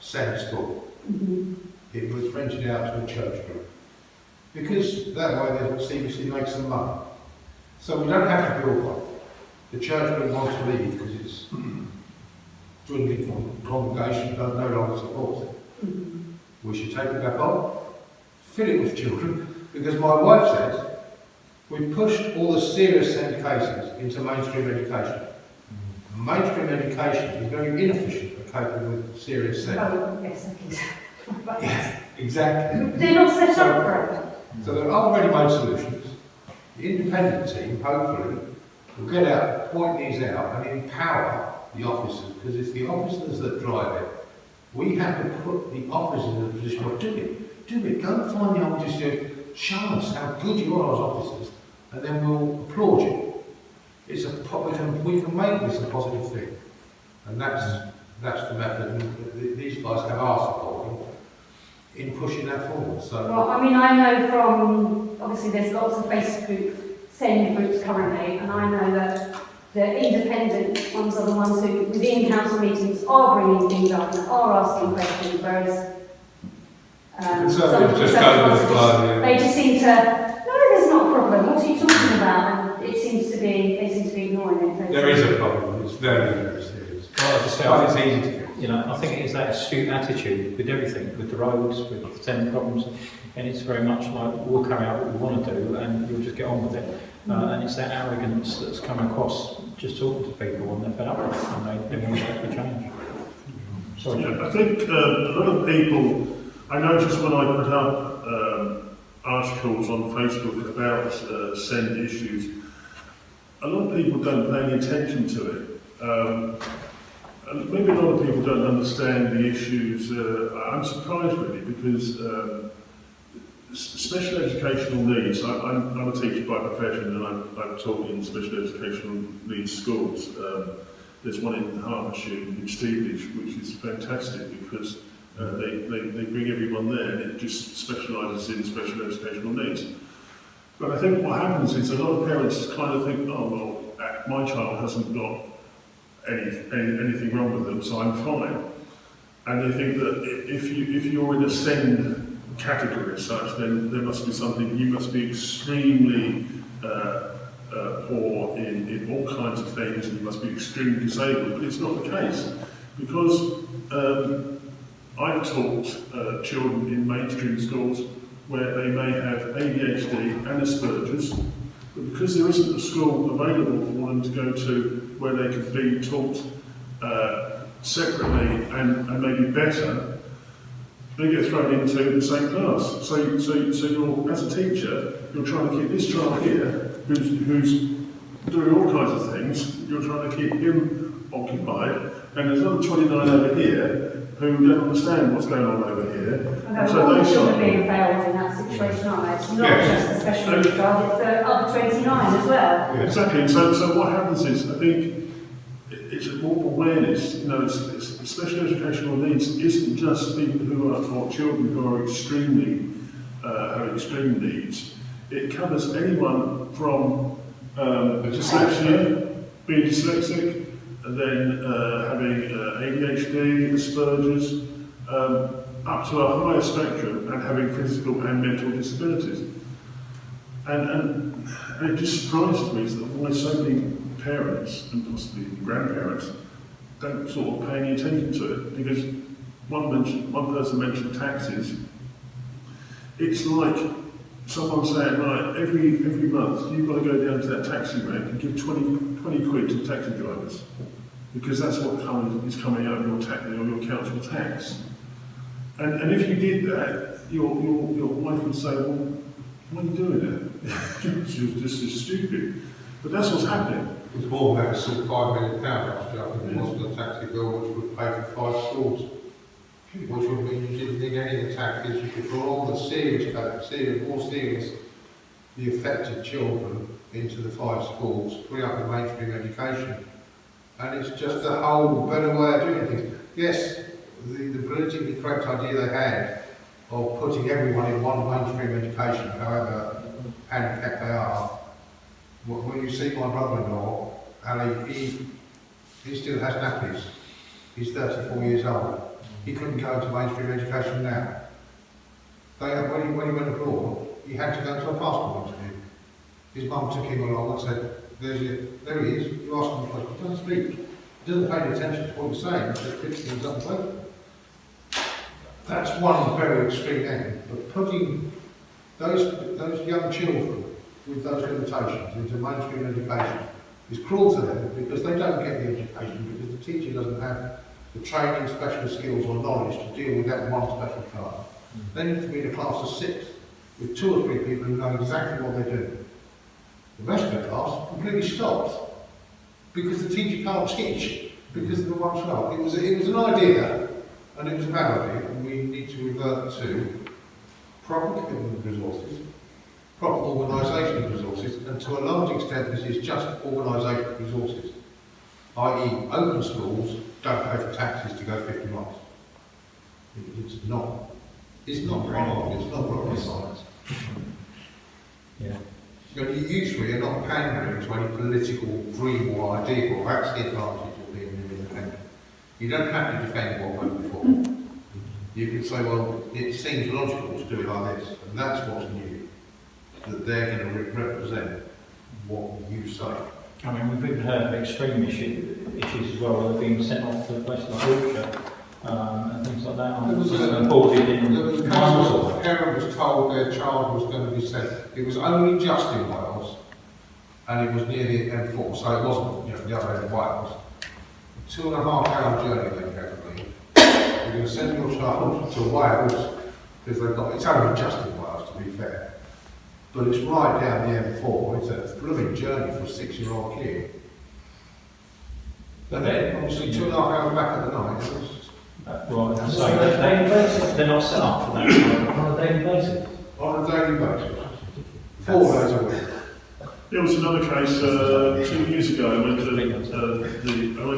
SEND school. It was rented out to a church group. Because that way the CBC makes some money. So we don't have to build one. The church group wants to leave because it's dwindling congregation no longer supports it. We should take it back on, fill it with children, because my wife says we've pushed all the serious SEND cases into mainstream education. Mainstream education is very inefficient for coping with serious SEND. Oh, yes, I can. Yeah, exactly. They're not set up for it. So there are ready-made solutions. The independent team, hopefully, will get out, point these out, and empower the officers, because it's the officers that drive it. We have to put the officers in a position of do it, go and find the officers, show us how good you are as officers, and then we'll applaud you. It's we can make this a positive thing, and that's the method. And these guys have our support in pushing that forward. So, Well, I mean, I know from, obviously there's lots of Facebook SEND groups currently, and I know that the independent ones are the ones who, within council meetings, are bringing things up and are asking questions, whereas Conservatives just go with the flow, yeah. they just seem to, no, there's not a problem, what are you talking about? And it seems to be, they seem to be ignoring it. there is a problem. It's very, very serious. Well, as I say, I think it's easy to, you know, I think it is that astute attitude with everything, with the roads, with the SEND problems, and it's very much like we'll carry out what we want to do and you'll just get on with it. And it's that arrogance that's come across just talking to people and they're fed up with it and they want to make a change. Sorry. Yeah, I think a lot of people, I noticed when I put up articles on Facebook about SEND issues, a lot of people don't pay any attention to it. And maybe a lot of people don't understand the issues. I'm surprised really because special educational needs, I'm a teacher by profession and I've taught in special educational needs schools. There's one in Hertfordshire, in Stevenage, which is fantastic because they bring everyone there and it just specialises in special educational needs. But I think what happens is a lot of parents kind of think, oh well, my child hasn't got anything wrong with them, so I'm fine. And they think that if you're in a SEND category as such, then there must be something, you must be extremely poor in all kinds of things, and you must be extremely disabled, but it's not the case. Because I've taught children in mainstream schools where they may have ADHD and Asperger's, but because there isn't a school available for them to go to where they could be taught separately and maybe better, they get thrown into the same class. So you're, as a teacher, you're trying to keep this child here, who's doing all kinds of things, you're trying to keep him occupied, and there's another 29 over here who don't understand what's going on over here. And so all children being failed in that situation, aren't they? It's not just the special needs child, it's the other 29 as well. Exactly. So what happens is, I think it's more awareness. You know, it's special educational needs isn't just people who are, or children who are extremely have extreme needs. It covers anyone from dyslexia, being dyslexic, and then having ADHD, Asperger's, up to a higher spectrum, and having physical and mental disabilities. And it just surprises me that why so many parents, and possibly grandparents, don't sort of pay any attention to it. Because one person mentioned taxis. It's like someone saying, right, every month you've got to go down to that taxi rank and give 20 quid to taxi drivers, because that's what is coming out of your council tax. And if you did that, your wife would say, well, why are you doing that? This is stupid. But that's what's happening. It's more than that, it's £5 million last year, I think it was, the taxi bill, which would pay for 5 schools. Which would mean you didn't need any of the taxes, you could put all the more serious, the affected children into the 5 schools, free up the mainstream education. And it's just a whole better way of doing things. Yes, the politically correct idea they had of putting everyone in one mainstream education, however handicapped they are. When you see my brother-in-law, Ali, he still has nappies. He's 34 years old. He couldn't go into mainstream education now. When he went abroad, he had to go to a passport interview. His mum took him along and said, there he is, you ask him a question. He doesn't speak. He doesn't pay any attention to what you're saying, he just picks things up and plays. That's one very extreme end. But putting those young children with those limitations into mainstream education is cruel to them, because they don't get the education, because the teacher doesn't have the training, special skills or knowledge to deal with that one special child. They need to be in a class of 6 with 2 or 3 people who know exactly what they're doing. The rest of the class completely stops because the teacher can't teach because of the one child. It was an idea, and it was a bad idea, and we need to revert to proper commitment of resources, proper organisation of resources, and to a large extent this is just organisation of resources, i.e. open schools don't pay for taxis to go 50 miles. It's not wrong, it's not rocket science. Yeah. But you three are not pandering to any political dream or idea, or that's the advantage of being independent. You don't have to defend what went before. You can say, well, it seems logical to do it like this, and that's what's new, that they're going to represent what you say. I mean, we've even heard of extreme issues as well, that are being sent off to places like Wiltshire and things like that. The parent was told their child was going to be sent. It was only just in Wales, and it was near the M4, so it wasn't the other end of Wales. 2.5-hour journey they gave me. You're going to send your child to Wales, because it's only just in Wales, to be fair. But it's right down the M4, it's a blooming journey for a 6-year-old kid. But then, obviously, 2.5 hours back at the night. Right, so they're not set up for that On a daily basis? On a daily basis. 4 days a week. There was another case 2 years ago. I went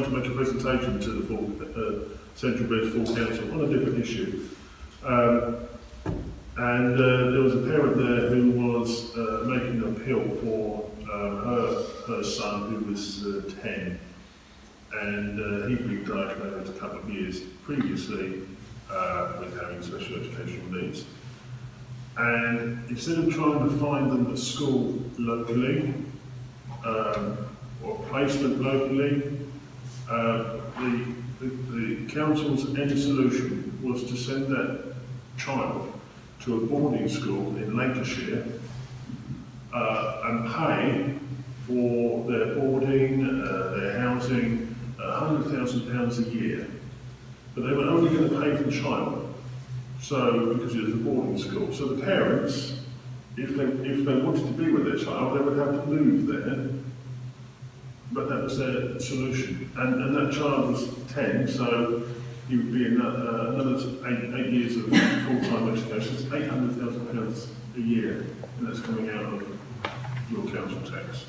to make a presentation to the Central Beds Full Council on a different issue. And there was a parent there who was making an appeal for her son, who was 10, and he'd been diagnosed a couple of years previously with having special educational needs. And instead of trying to find them a school locally or placement locally, the council's end solution was to send that child to a boarding school in Lancashire and pay for their boarding, their housing, £100,000 a year. But they were only going to pay for the child, so because it was a boarding school. So the parents, if they wanted to be with their child, they would have to move there. But that was their solution. And that child was 10, so he would be in another 8 years of full-time education. It's £800,000 a year, and that's coming out of your council tax.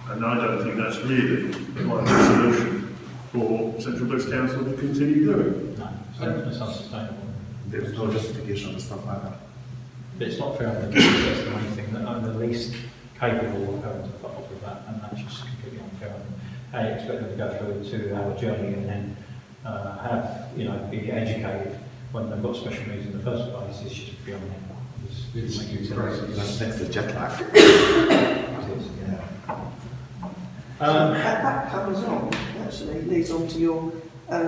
And I don't think that's really the right solution for Central West Council to continue doing. No, it's unsustainable. There's no justification for stuff like that. But it's not fair on the kids, that's the main thing, that are the least capable of going to put up with that, and that's just completely unfair. How you expect them to go through a 2-hour journey and then have, be educated when they've got special needs in the first place, it's just beyond me. That's next to jet lag. That covers on, actually, leads on to your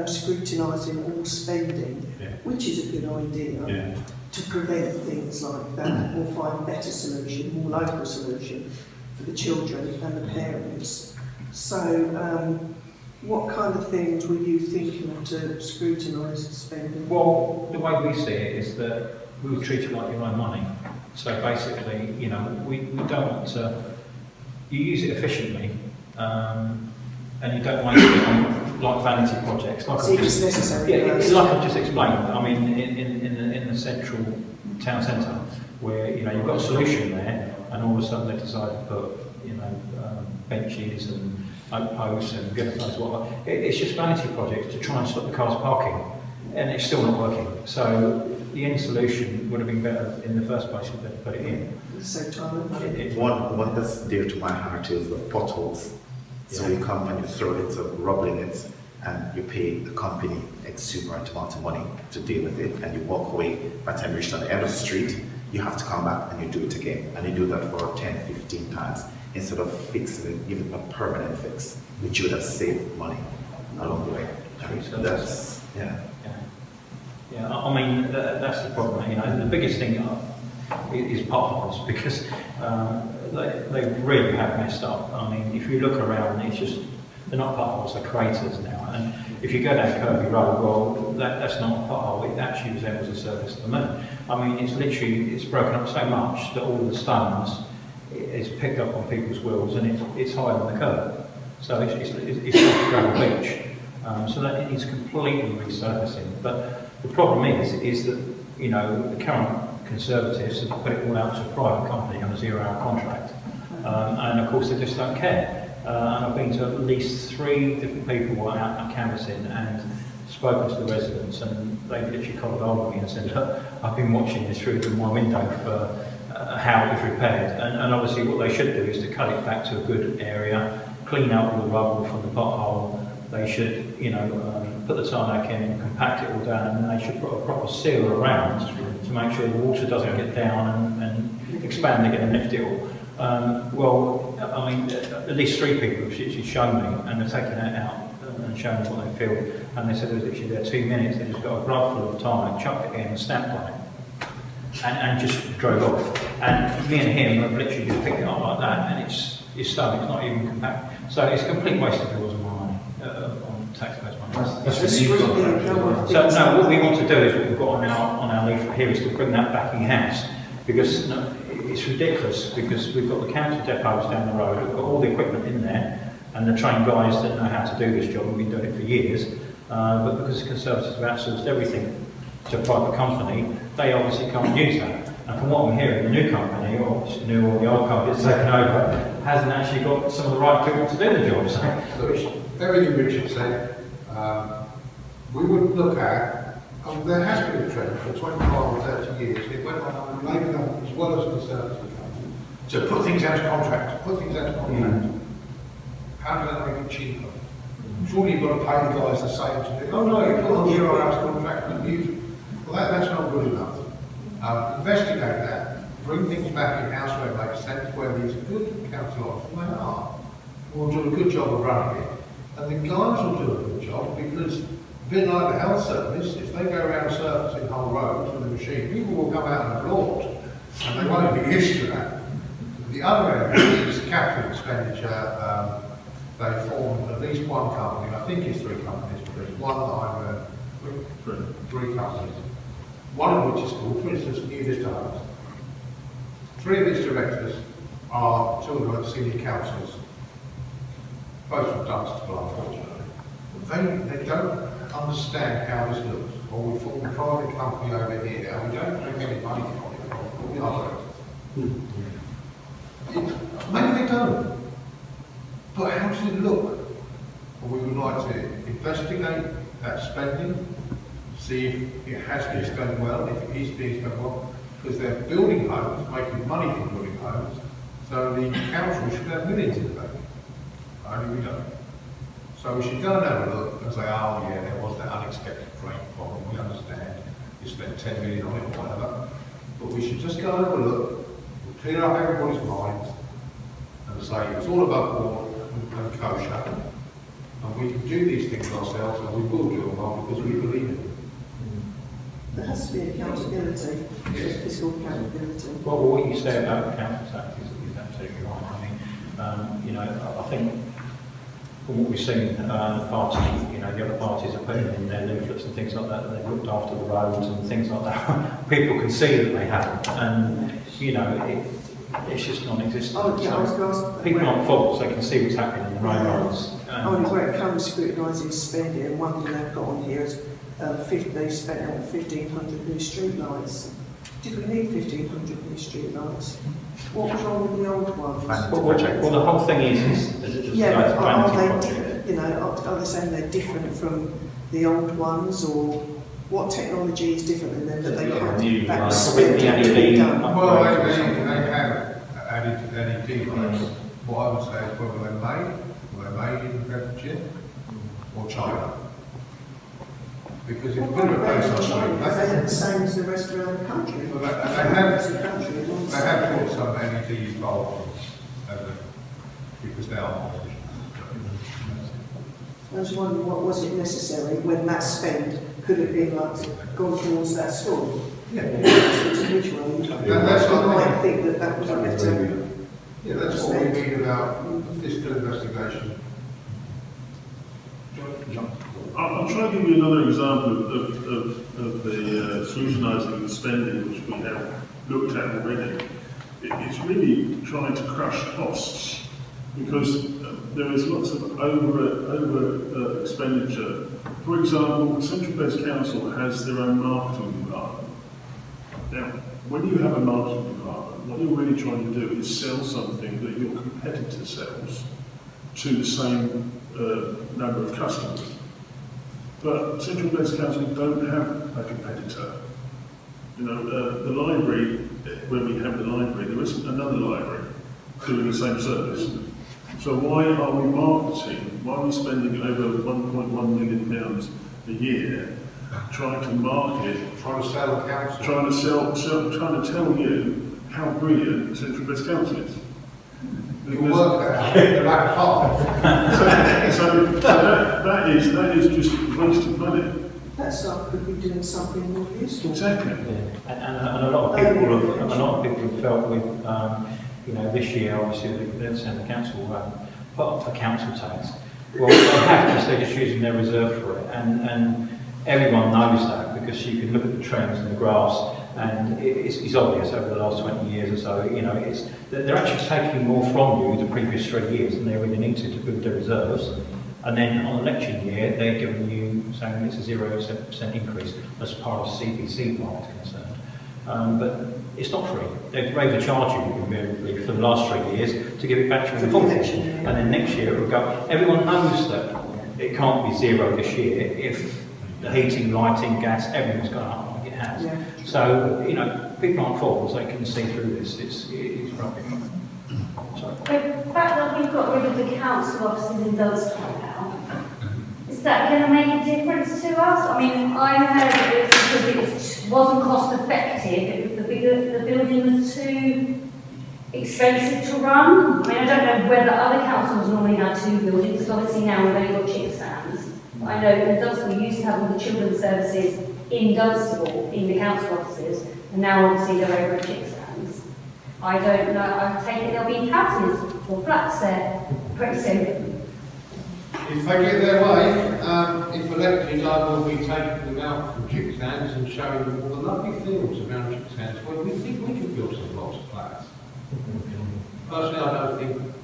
scrutinising all spending, which is a good idea to prevent things like that, or find a better solution, more local solution for the children and the parents. So, what kind of things were you thinking to scrutinise spending? Well, the way we see it is that we would treat it like your own money. So basically, we don't want to, you use it efficiently, and you don't waste it on like vanity projects. Like See if it's necessary. Yeah, it's like I've just explained. I mean, in the central town centre, where you've got a solution there, and all of a sudden they decide to put benches and oak posts and goodness knows what. It's just vanity projects to try and stop the cars parking, and it's still not working. So the end solution would have been better in the first place if they'd put it in. Same time and money. One that's dear to my heart is the potholes. So you come and you throw it, rubber in it, and you pay the company exuberant amount of money to deal with it, and you walk away. By the time you reach to the end of the street, you have to come back and you do it again. And you do that for 10, 15 times instead of fixing it, giving a permanent fix, which you would have saved money along the way. That's, Yeah, I mean, that's the problem. The biggest thing is potholes, because they really have messed up. I mean, if you look around, it's just, they're not potholes, they're craters now. And if you go down Kirby Road, well, that's not a pothole, it actually resembles the surface of the moon. I mean, it's broken up so much that all the stones is picked up on people's wheels, and it's higher than the curb. So it's like a gravel beach. So that it is completely resurfacing. But the problem is that, the current Conservatives have put it all out to a private company on a 0-hour contract. And of course they just don't care. And I've been to at least 3 different people who are out canvassing and spoken to the residents, and they've literally collared over me and said, look, I've been watching this through my window for how it was repaired. And obviously what they should do is to cut it back to a good area, clean out all the rubble from the pothole. They should, put the tarmac in, compact it all down, and then they should put a proper seal around to make sure the water doesn't get down and expand again and lift it all. Well, I mean, at least 3 people have actually shown me, and they've taken that out and shown me what they feel. And they said it was actually there 2 minutes, they just got a glove full of tarmac, chucked it in, and stamped on it, and just drove off. And me and him have literally just picked it up like that, and it's stone, it's not even compact. So it's a complete waste of yours and my money, on taxpayers' money. So no, what we want to do is what we've got on our leaflet here is to bring that back in-house, because it's ridiculous, because we've got the council depots down the road, we've got all the equipment in there, and the trained guys that know how to do this job, and we've been doing it for years, but because the Conservatives have outsourced everything to a private company, they obviously can't use that. And from what I'm hearing, the new company, or new or the old company that's taken over, hasn't actually got some of the right people to do the job. So, everything Richard said, we would look at, there has been a trend for 25 or 30 years, it went on Labour government as well as Conservative government, to put things out of contract, How do they make it cheaper? Surely you've got to pay the guys the same to do, oh no, you put on 0 hours contract and use it. Well, that's not good enough. Investigate that, bring things back in-house where it makes sense, where these are good council officers, and they are. We'll do a good job of running it. And the guys will do a good job, because a bit like the health service, if they go around surfacing whole roads with a machine, people will come out and applaud, and they won't be used to that. The other area is capital expenditure. They formed at least one company, I think it's 3 companies, but there's one that I'm 3 companies. One of which is called, for instance, New Vista Homes. 3 of its directors are 2 of the senior councillors, both from Dunstable, unfortunately. They don't understand how this looks. or we form a private company over here, and we don't make any money from it, or we operate. Maybe they don't. But how does it look? Well, we would like to investigate that spending, see if it has been spent well, if it is being spent well, because they're building homes, making money from building homes, so the council should have millions in the bank. Only we don't. So we should go and have a look and say, oh yeah, there was that unexpected drain problem, we understand, you spent 10 million on it or whatever, but we should just go and have a look, clear up everybody's minds, and say it's all about board and kosher, and we can do these things ourselves, and we will do them well because we believe in them. There has to be accountability, fiscal accountability. Well, what you say about council tax is absolutely right. I mean, you know, I think from what we've seen, the parties, you know, the other parties are putting in their leaflets and things like that, that they've looked after the roads and things like that. People can see that they haven't, and you know, it's just non-existent. Oh, yeah, I was going to ask, people aren't false; they can see what's happening in the roads. where it comes scrutinising spending, and one thing they've got on here is they spent out 1,500 new street lights. Did we need 1,500 new street lights? What was wrong with the old ones? Well, the whole thing is Yeah, but are they different? You know, are they saying they're different from the old ones, or what technology is different than them that they have? That's Probably the LED done. Well, they have added LED lights. What I would say is whether they're made in Bedfordshire or China. Because if you put a place on China, they're the same as the rest around the country. well, they have put some LED bulbs because they are more efficient. I was wondering, what was it necessary when that spend could have been like gone towards that school? Yeah. Individual. That's what I I might think that was a better. Yeah, that's what we mean about fiscal investigation. I'll try to give you another example of the scrutinising the spending, which we have looked at already. It's really trying to crush costs, because there is lots of over expenditure. For example, Central Beds Council has their own marketing department. Now, when you have a marketing department, what you're really trying to do is sell something that your competitor sells to the same number of customers. But Central Beds Council don't have a competitor. You know, the library, where we have the library, there isn't another library doing the same service. So why are we marketing, why are we spending over £1.1 million a year trying to market, Trying to sell the council. trying to tell you how brilliant Central Beds Council is? You work there, you're like a part. So that is just wasted money. That staff could be doing something more useful. Exactly. And a lot of people have felt with, you know, this year obviously the council put up the council tax. Well, they have because they're just using their reserve for it, and everyone knows that because you can look at the trends in the graphs, and it's obvious over the last 20 years or so. You know, they're actually taking more from you the previous 3 years than they really need to build their reserves. And then on election year, they're giving you, saying it's a 0% increase as far as CPC part is concerned. But it's not free. They've raised the charge you invariably for the last 3 years to give it back to you in the full. And then next year it will go. Everyone knows that it can't be zero this year if the heating, lighting, gas, everything's gone up like it has. Yeah. So, you know, people aren't fools, they can see through this. It's rubbish. Sorry. The fact that we've got rid of the council offices in Dunstable now, is that going to make a difference to us? I mean, I heard that it was because it wasn't cost effective, the building was too expensive to run. I mean, I don't know whether other councils normally have 2 buildings, because obviously now we've only got chick stands. I know in Dunstable we used to have all the children's services in Dunstable, in the council offices, and now obviously they're over at chick stands. I don't know, I take it there'll be houses or flats there pretty soon. If they get their way, if elected, I will be taking them out from chick stands and showing them all the lovely fields around chick stands where we think we could build some lots of flats. Personally, I don't think,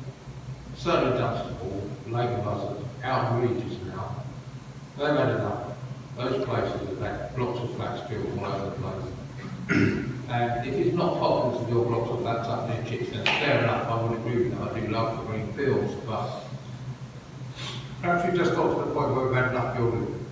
certainly Dunstable, Labour buzzers, out in regions now, they've had enough. those places have had blocks of flats built all over the place. And if it's not popular to build blocks of flats up near Chippston, fair enough, I would agree with that. I do love the green fields, but perhaps we've just got to the point where we've had enough building.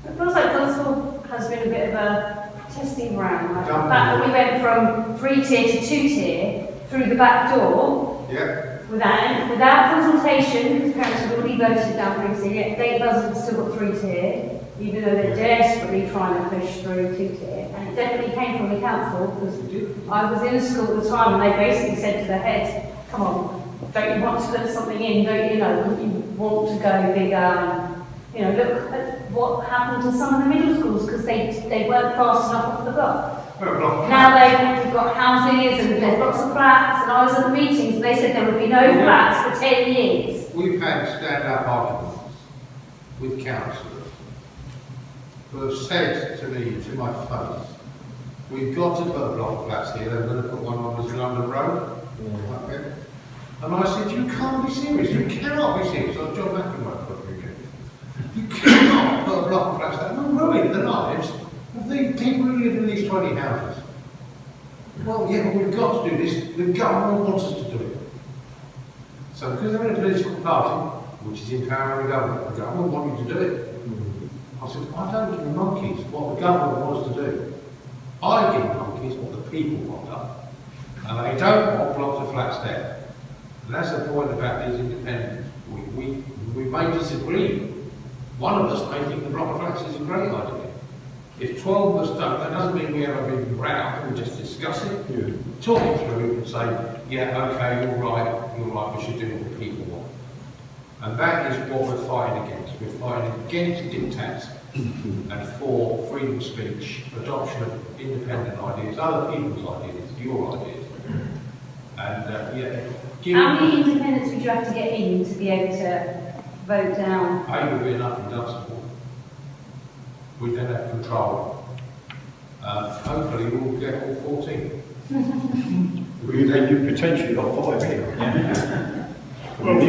It feels like Dunstable has been a bit of a testing ground. Like the fact that we went from 3-tier to 2-tier through the back door, Yeah. without consultation, because parents had already voted down 3-tier, yet Date Buzzard's still got 3-tier, even though they're desperately trying to push through 2-tier. And it definitely came from the council, because I was in school at the time and they basically said to the heads, come on, don't you want to put something in, don't you know, you want to go bigger and, you know, look at what happened to some of the middle schools because they weren't fast enough off the block. Now they've got houses and there's lots of flats, and I was at the meetings and they said there would be no flats for 10 years. We've had stand-up arguments with councillors who have said to me, to my face, we've got to put a block of flats here, they're going to put one on this London Road. Okay. And I said, you can't be serious, you cannot be serious. I've John McEnroe for a few minutes. You cannot put a block of flats there, will ruin the lives of the people who live in these 20 houses. Well, yeah, but we've got to do this, the government wants us to do it. So because they're in a political party, which is empowering the government want you to do it. I said, I don't give monkeys what the government wants to do. I give monkeys what the people want done. And they don't want blocks of flats there. And that's the point about these independents. We may disagree. One of us may think the block of flats is a great idea. If 12 of us don't, that doesn't mean we have a big row, we just discuss it, talk it through and say, yeah, okay, you're right, we should do what the people want. And that is what we're fighting against. We're fighting against diktats and for freedom of speech, adoption of independent ideas, other people's ideas, your ideas. And How many independents would you have to get in to be able to vote down? 8 would be enough in Dunstable. We then have control. Hopefully we'll get all 14. Then you potentially got 5 here. Well,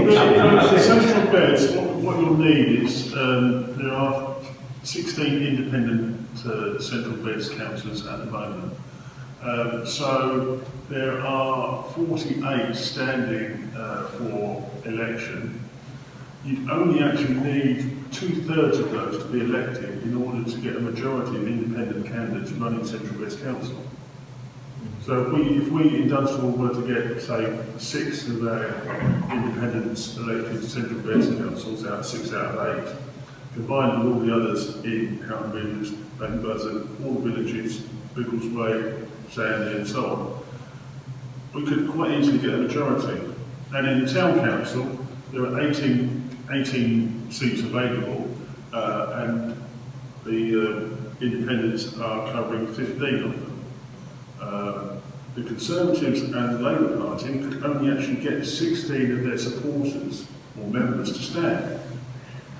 for central beds, what you'll need is, there are 16 independent central beds councillors at the moment. So there are 48 standing for election. You'd only actually need 2/3 of those to be elected in order to get a majority of independent candidates running Central West Council. So if we in Dunstable were to get, say, 6 of our independents elected to Central West Councils, 6 out of 8, combined with all the others in Houghton Village, St Buzzard, all the villages, Biggleswade, Sandy and so on, we could quite easily get a majority. And in the Town Council, there are 18 seats available, and the independents are covering 15 of them. The Conservatives and the Labour Party could only actually get 16 of their supporters or members to stand.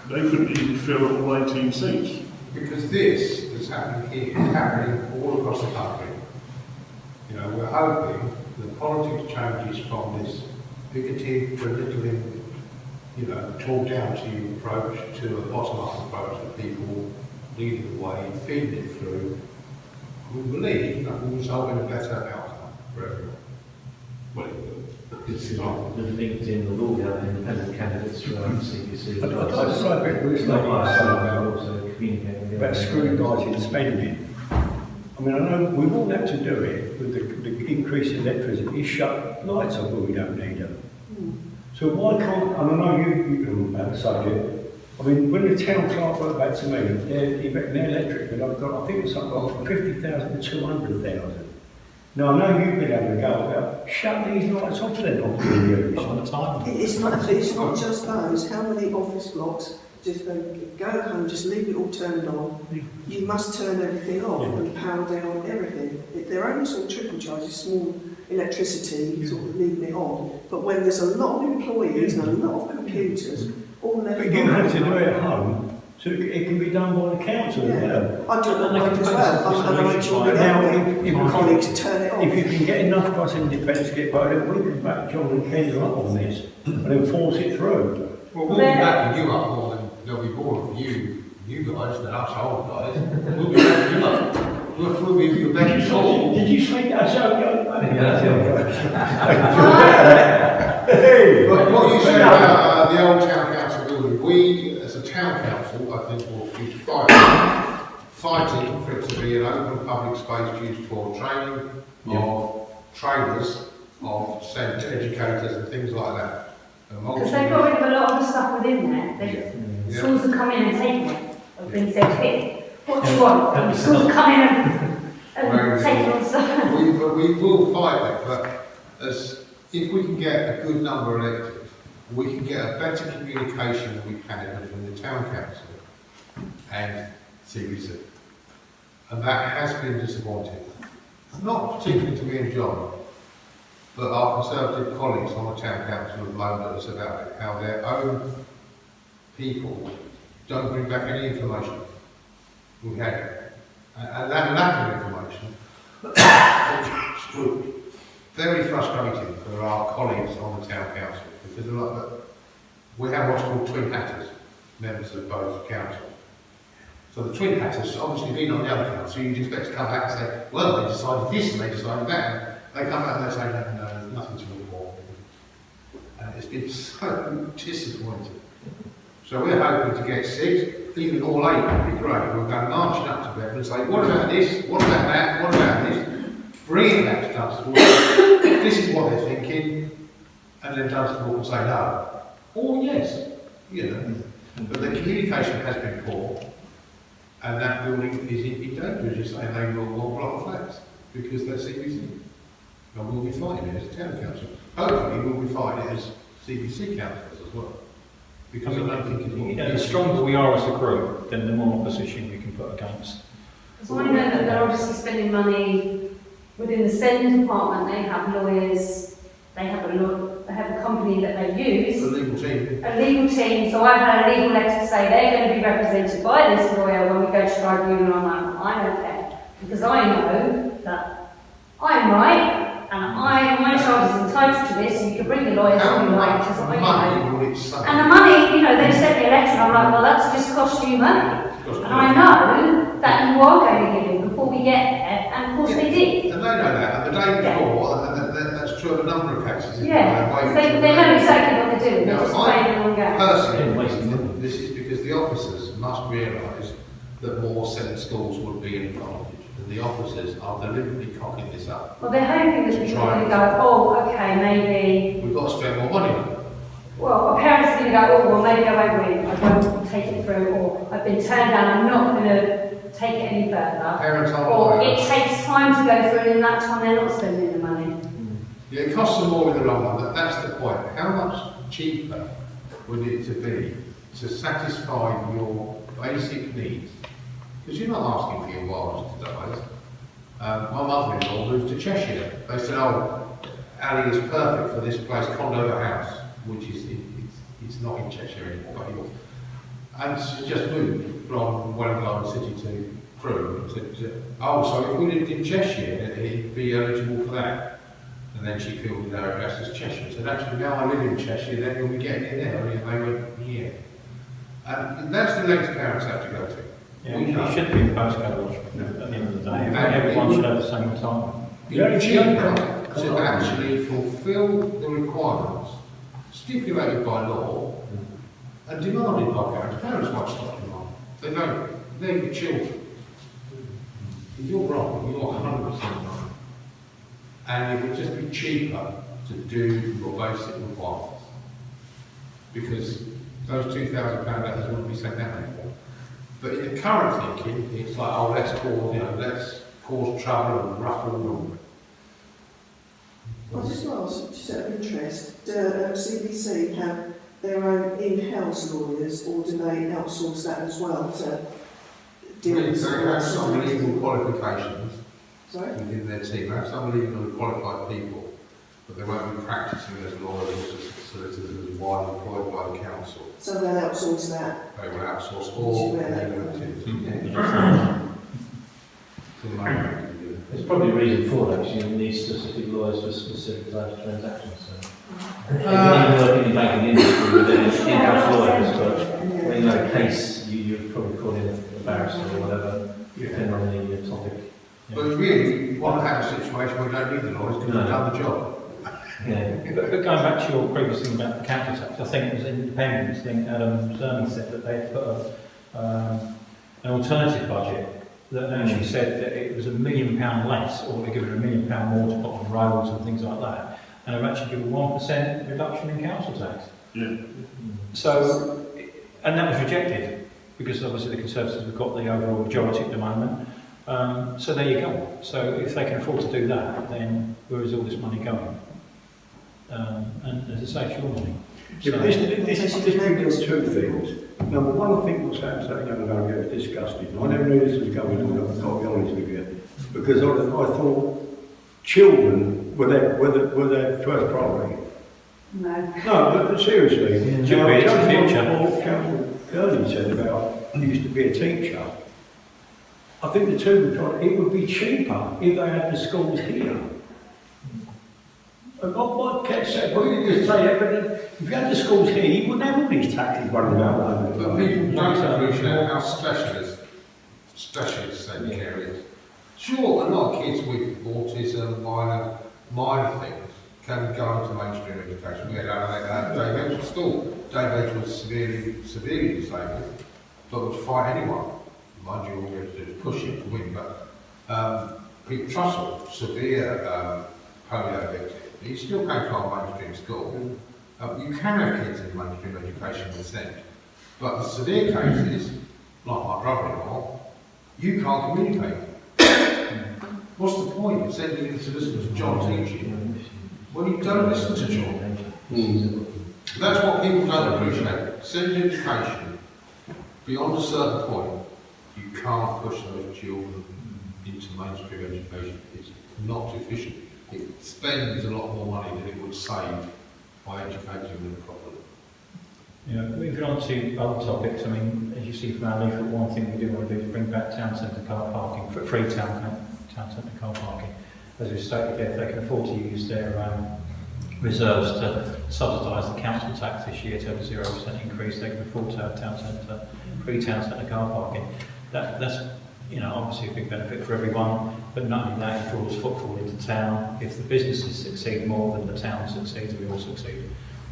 They couldn't even fill all 18 seats. Because this that's happening here is happening all across the country. You know, we're hoping the politics changes from this bigoted, belittling, talk down to you approach to a bottom-up approach of people leading the way, feeding it through. We believe that will result in a better outcome for everyone. Well, it will. This is not the LinkedIn, there will be other independent candidates throughout the CPC. I'd like to say a bit with this lady also communicating about scrutinising spending. I mean, I know we've all had to do it with the increase in electricity, shut lights off when we don't need them. So why can't, and I know you can about the subject, I mean, when the town clerk wrote back to me, their electric bill, I've got, I think it's something from 50,000 to 200,000. Now, I know you've been able to go about, shut these lights off, they're not doing use. On the time. It's not just those. How many office blocks just go home, just leave it all turned on? You must turn everything off and power down everything. They're only sort of trickle charges, small electricity, sort of leaving it on. But when there's a lot of employees and a lot of computers, all left But you have to do it at home, so it can be done by the council as well. I do it at work as well. I make sure that my colleagues turn it off. If you can get enough of us independents to get voted, we can back John and Ken up on this and then force it through. Well, we'll be backing you up more than they'll be bored of you You guys, the us old guys, we'll be back, you know, we'll be back in school. Did you say that's young? But what you said about the old town council building, we, as a town council, I think will be fighting for it to be an open public space used for training of trainers, of SEND educators and things like that. Because they've got rid of a lot of the stuff within there. Schools have come in and taken it. I've been said, here, what do you want? Schools have come in and taken all the stuff. We will fight it, but if we can get a good number elected, we can get a better communication than we've had between the town council and CBC. And that has been disappointing. Not particularly to me and John, but our Conservative colleagues on the town council have moaned at us about it, how their own people don't bring back any information. We had it. And that lack of information is very frustrating for our colleagues on the town council, because they're like, we have what's called twin hatters, members of both councils. So the twin hatters, obviously being on the other council, you'd expect to come back and say, well, they decided this and they decided that. And they come back and they say, no, there's nothing to report. And it's been so disappointing. So we're hoping to get 6, even all 8 would be great. We'll go marching up to them and say, what about this? What about that? What about this? Bring it back to Dunstable. This is what they're thinking. And then Dunstable will say no. Or yes. You know. But the communication has been poor. And that building is in danger, just saying they will want block flats because they're CBC. And we'll be fighting it as a town council. Hopefully we'll be fighting it as CBC councillors as well. Because I don't think it's the stronger we are as a group, then the more opposition we can put against. So I know that they're obviously spending money within the SEND department. They have lawyers, they have a company that they use. a legal team. A legal team. So I've had a legal letter to say they're going to be represented by this lawyer when we go to tribunal. I'm like, I don't care, because I know that I'm right. And my child is entitled to this, and you can bring the lawyers on your right, because I know. And the money, you know, they've sent me a letter, and I'm like, well, that's just cost you money. And I know that you are going to give it before we get there, and of course they did. And they know that, and the day before, and that's true of a number of cases. Yeah, they know exactly what they're doing, they're just playing along game. Personally, this is because the officers must realise that more SEND schools would be an advantage. The officers are deliberately cocking this up. Well, they're hoping that people are going to go, oh, okay, maybe. We've got to spend more money. Well, parents are going to go, oh, well, maybe I won't win, I won't take it through, or I've been turned down, I'm not going to take it any further. Parents aren't or it takes time to go through, and in that time they're not spending the money. Yeah, it costs them more in the long run. That's the point. How much cheaper would it to be to satisfy your basic needs? Because you're not asking for your wives to die. My mother-in-law moved to Cheshire. They said, oh, Ali is perfect for this place, condo house, which is, it's not in Cheshire anymore. And she just moved from Wellington City to Crewe. And said, oh, so if we lived in Cheshire, he'd be eligible for that. And then she filled her address as Cheshire. So actually, now I live in Cheshire, then you'll be getting in there. And they went, yeah. And that's the length parents have to go to. Yeah, it should be in postcode lodge at the end of the day. Everyone should have the same time. It's cheaper to actually fulfil the requirements stipulated by law and demanded by parents. Parents won't stop demanding. They don't. They're your children. You're wrong. You're 100% wrong. And it would just be cheaper to do your basic requirements. Because those £2,000 letters wouldn't be sent out anymore. But in the current thinking, it's like, oh, let's cause trouble and ruffle and... I just asked, just out of interest, do CBC have their own in-house lawyers, or do they outsource that as well to deal with They have some legal qualifications Sorry? within their team. They have some legally qualified people, but they won't be practising as lawyers or solicitors as widely employed by the council. So they'll outsource that? They will outsource all legal activities. To the moment. There's probably a reason for that, because you need specific lawyers for specific types of transactions. So. You can work in the banking industry with in-house lawyers, but when you have a case, you're probably calling barrister or whatever, depending on the topic. But really, you want to have a situation where we don't need the lawyers because they've done the job. Yeah. But going back to your previous thing about the council tax, I think it was Independence. I think Adam Cerny said that they put an alternative budget that actually said that it was £1 million less, or they're given £1 million more to put on roads and things like that, and they've actually given 1% reduction in council tax. Yeah. So, and that was rejected because obviously the Conservatives have got the overall majority at the moment. So there you go. So if they can afford to do that, then where is all this money going? And as I say, it's your money. Yeah, but this brings us two things. Number one, I think what's happened Saturday night, I get disgusted. I never knew this was going on, I've got to be honest with you. Because I thought children were their first priority. No. No, but seriously. Yeah, it's the future. Council Gurney said about, he used to be a teacher. I think the two were trying, it would be cheaper if they had the schools here. And what kept saying, well, you just say that, but if you had the schools here, you wouldn't have all these taxes running around. But people don't appreciate how specialist they care is. Sure, a lot of kids with autism, minor things, can go into mainstream education. We had Dave Edge at school. Dave Edge was severely disabled, but would fight anyone. Mind you, all we had to do was push him to win. But Pete Trussell, severe polio victim, he still came to our mainstream school. You can have kids in mainstream education with SEND, but the severe cases, like my brother-in-law, you can't communicate. What's the point of sending him to listen to John teaching when you don't listen to John? That's what people don't appreciate. SEND education, beyond a certain point, you can't push those children into mainstream education. It's not efficient. It spends a lot more money than it would save by educating them properly. Yeah, moving on to other topics, I mean, as you see from our leaflet, one thing we do want to do is bring back town centre car parking, for free town centre car parking. As we stated there, if they can afford to use their reserves to subsidise the council tax this year to have a 0% increase, they can afford to have free town centre car parking. That's obviously a big benefit for everyone, but not only that, it draws footfall into town. If the businesses succeed more than the town succeeds, we all succeed.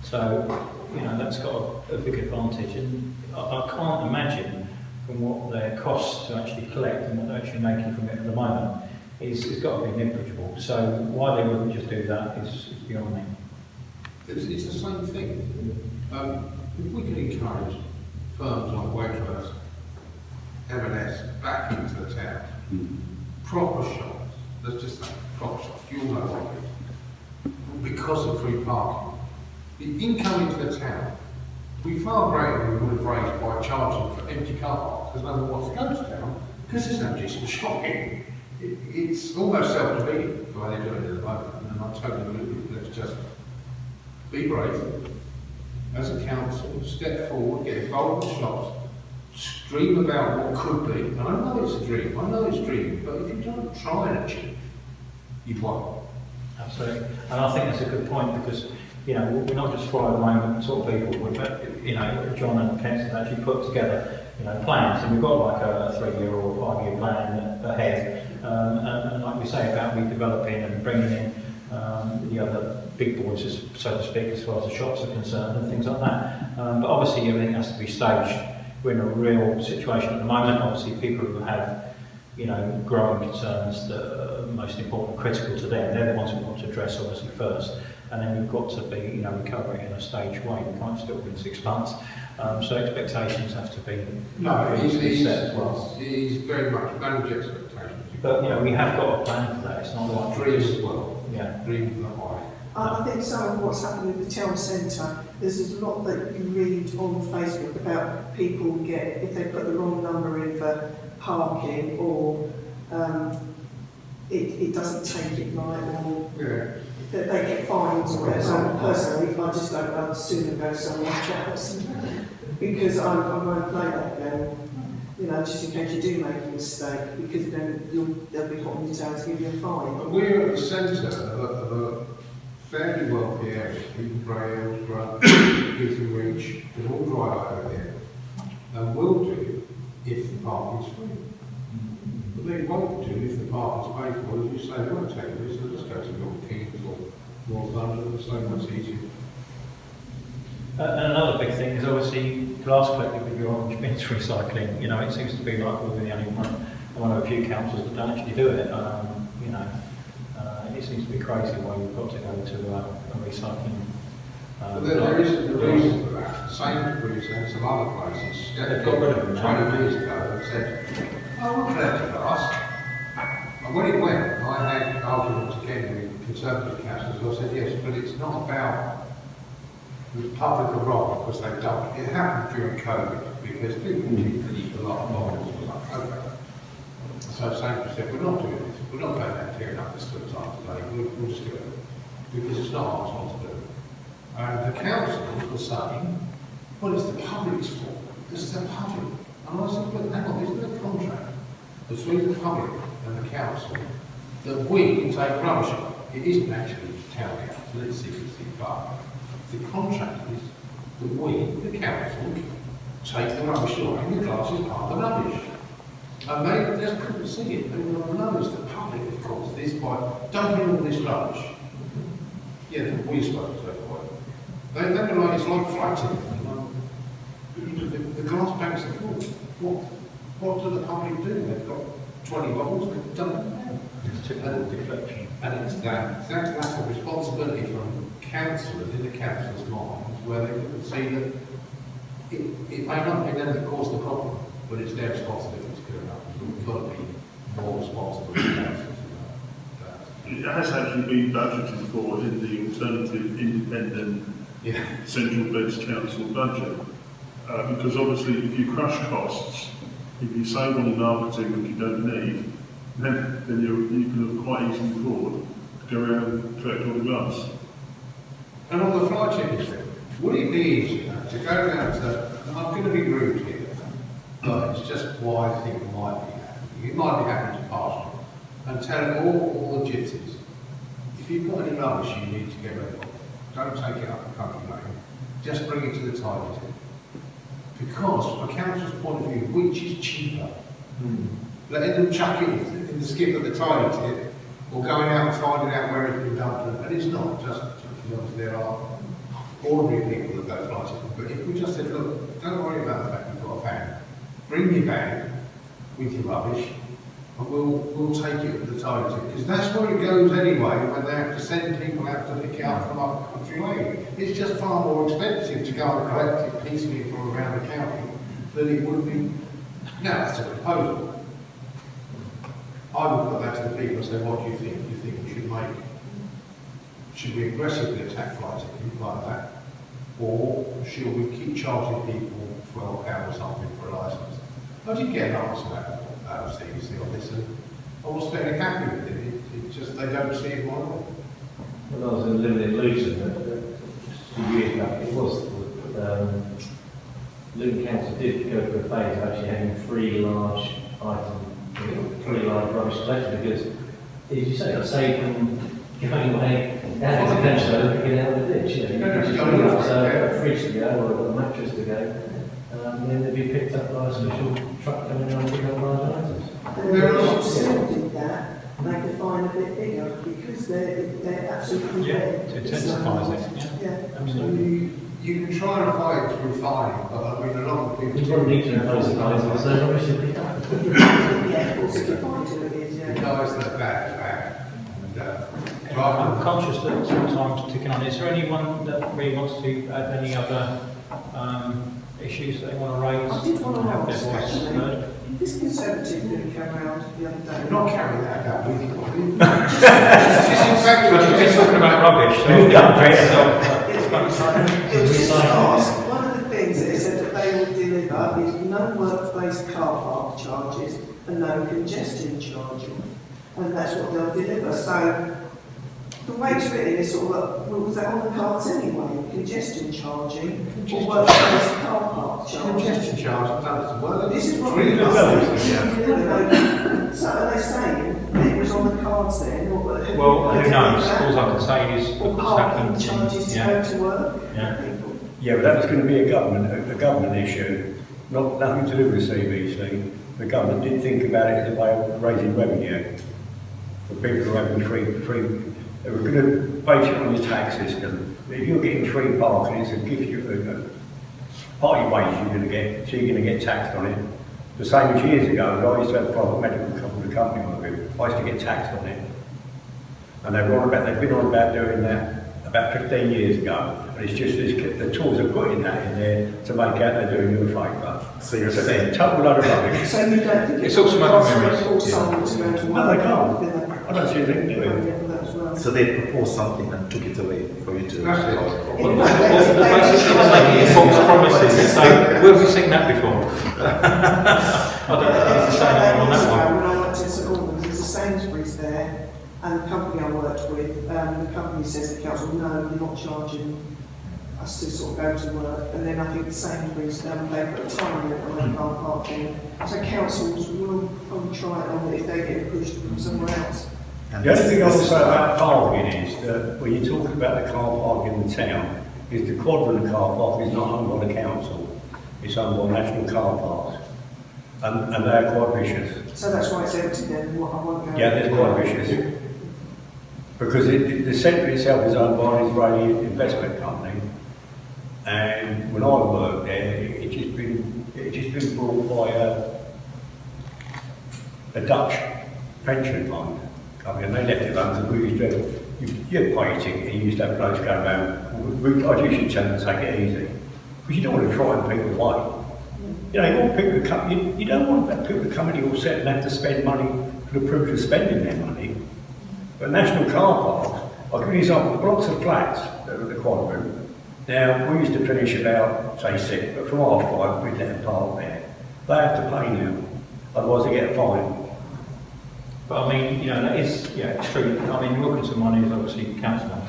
So, that's got a big advantage, and I can't imagine from what their costs to actually collect and what they're actually making from it at the moment it's got to be negligible. So why they wouldn't just do that is beyond me. It's the same thing. If we can encourage firms like Waitrose, M&S back into the town, proper shops, let's just say proper shops, you all know what it is, because of free parking. The income into the town will be far greater than we would have raised by charging for empty car parks, because no one wants to go to town, because there's no decent shopping. It's almost self-defeating the way they're doing it at the moment, and I totally agree with you. Let's just be brave as a council, step forward, get involved in shops, dream about what could be. And I know it's a dream, but if you don't try and achieve, you won't. Absolutely. And I think that's a good point because, we're not just fly at the moment sort of people. John and Kent have actually put together, plans, and we've got like a 3-year or a 5-year plan ahead. And like we say about redeveloping and bringing in the other big boys, so to speak, as far as the shops are concerned and things like that. But obviously everything has to be staged. We're in a real situation at the moment. Obviously people who have, growing concerns that are most important, critical to them, they're the ones we want to address obviously first. And then we've got to be, recovering in a staged way. We can't still be in 6 months. So expectations have to be set as well. He's very much manage expectations. But we have got a plan for that. It's not like dreams as well. Yeah. Dreams are high. I think some of what's happening with the town centre, there's a lot that you read on Facebook about people if they put the wrong number in for parking or it doesn't take it right or that they get fines or whatever. So personally, I just don't know, I'd sooner go somewhere else because I won't play that game. Just in case you do make a mistake, because then they'll be hot on your tail to give you a fine. We're at the centre of a fairly wealthy area. People, Bray, Hillsborough, Newton Reach, they all drive over here and will do if the parking's free. But they won't do if the parking's paid for. As you say, they won't take a risk, they'll just go to Milton Keynes or North London, it's so much easier. And another big thing is obviously glass collected with your orange bins recycling. You know, it seems to be like we're the only one of a few councils that don't actually do it. You know, it seems to be crazy why you've got to go to a recycling. But there isn't a reason for that. Sainsbury's and some other places They've got rid of them 20 years ago and said, oh, we'll collect the glass. And when it went, I had arguments again with Conservative councillors. I said, yes, but it's not about the public are wrong because they've done it. It happened during COVID because people didn't eat a lot of bottles. It was like, okay. So Sainsbury's said, we're not doing this. We're not going out tearing up this 2 times a day. We'll just do it because it's not our responsibility. And the council was saying, well, it's the public's fault. It's the public. And I said, but hang on, isn't there a contract between the public and the council that we can take rubbish on? It isn't actually the town council, it's secrecy, but the contract is that we, the council, take the rubbish away and the glass is part of the rubbish. And they just couldn't see it. They were like, no, it's the public, of course, this by dumping all this rubbish. Yeah, we spoke to that point. They were like, it's like floating. The glass banks are full. What do the public do? They've got 20 bottles, they've done it. Deflection. And it's that lack of responsibility from councillors in the councillors' minds where they couldn't see that it may not be them that caused the problem, but it's their responsibility to clear it up. We've got to be more responsible as councillors. It has actually been budgeted for in the alternative independent Central Beds Council budget. Because obviously if you crush costs, if you save on the marketing which you don't need, then you can quite easily afford to go around and collect all the glass. And on the fly tipping thing, would it be easier to go down to, I'm going to be rude here, but it's just why I think it might be happening. It might be happening to Parsons and tell all the gypsies, if you've got any rubbish you need to get rid of, don't take it up the country lane, just bring it to the tidy tip. Because from a council's point of view, which is cheaper? Letting them chuck it in the skip at the tidy tip, or going out and finding out where it's been dumped. And it's not just, there are ordinary people that go fly tipping. But if we just said, look, don't worry about the fact you've got a van. Bring your van with your rubbish, and we'll take it to the tidy tip. Because that's where it goes anyway, when they have to send people out to pick it up from up the country lane. It's just far more expensive to go and collect it piecemeal from around the county than it would be. Now, that's a proposal. I would put that to the people and say, what do you think? Do you think we should we aggressively attack fly tipping like that? Or should we keep charging people £12 or something for a licence? I did get an answer out of CBC on this, and I was fairly happy with it. It just, they don't see it why not. When I was in Limited Luton, 2 years back, it was, Luton Council did go through a phase of actually having 3 large rubbish collection because, as you say, it saved them going away down to the bench and picking out of the ditch. You know, you just bring up a fridge to go or a mattress to go, and then they'd be picked up by a special truck coming around and picking up large items. And if you still did that, make the fine a bit bigger because they're absolutely It intensifies it. Yeah. Absolutely. You can try and fight it through fine, but I mean, a lot of people You probably need to impose the fines because they're rubbish to pick up. Yeah, of course, if you find who it is, the yeah. guys that are bad. And, I'm conscious that sometimes ticking on. Is there anyone that really wants to add any other issues that they want to raise? I did want to Have their ask, voice actually, heard? this Conservative that came round the other day. we're not carrying that out with you. In fact, we're talking about rubbish. So We've got One of the things that they said that they will deliver is no work-based car park charges and no congestion charging. And that's what they'll deliver. So the way it's written is sort of, well, was that on the cards anyway? Congestion charging or work-based car park charging? Congestion charge, I've done it as well. This is what really we good. So are they saying that it was on the cards then? Or Well, who knows? All I can say is or what's parking happened. charges to go to work? Yeah. People. Yeah, but that was going to be a government issue. nothing to do with CBC. The government did think about it as a way of raising revenue for people who are having free. They were going to base it on the tax system. If you're getting free parking, it's a gift part of your wage you're going to get, so you're going to get taxed on it. The same as years ago, I used to have a private medical company on the group. I used to get taxed on it. And they've been on about doing that about 15 years ago. And it's just the tools are putting that in there to make out they're doing you a favour. So you're saying total load of rubbish. So you don't think It's also making memories. or someone to go to No, they work? can't. I don't see anything to do with it. so they proposed something and took it away for you to. That's it. Well, basically, it's making false promises. So, where have we seen that before? I don't think it's the same on that one. When I worked in St Augustine, there's a Sainsbury's there, and the company I worked with, the company says the council, no, they're not charging us to sort of go to work. And then I think Sainsbury's, they put a time limit on their car parking. So councils will probably try it on if they get pushed from somewhere else. And The only this- thing I will this- say about parking is that when you're talking about the car park in the town, is the quadrant car park is not owned by the council. It's owned by National Car Parks. And they're quite vicious. So that's why it's empty then, I won't go. Yeah, they're quite vicious. Because the centre itself is owned by an Israeli investment company. And when I worked there, it just been brought by a Dutch pension fund company, and they left it alone because we used to, you'd pay a ticket, and you used to have blokes going around. I usually tell them to take it easy, because you don't want to frighten people away. You know, you want people to come, you don't want people to come in your set and have to spend money for the privilege of spending their money. But national car parks, I'll give you an example, blocks of flats that are at the quadrant. Now, we used to finish about, say, 6, but from 5:30, we'd let them park there. They have to pay now, otherwise they get a fine. But I mean, you know, that is, yeah, it's true. I mean, Wilkinson money is obviously council money,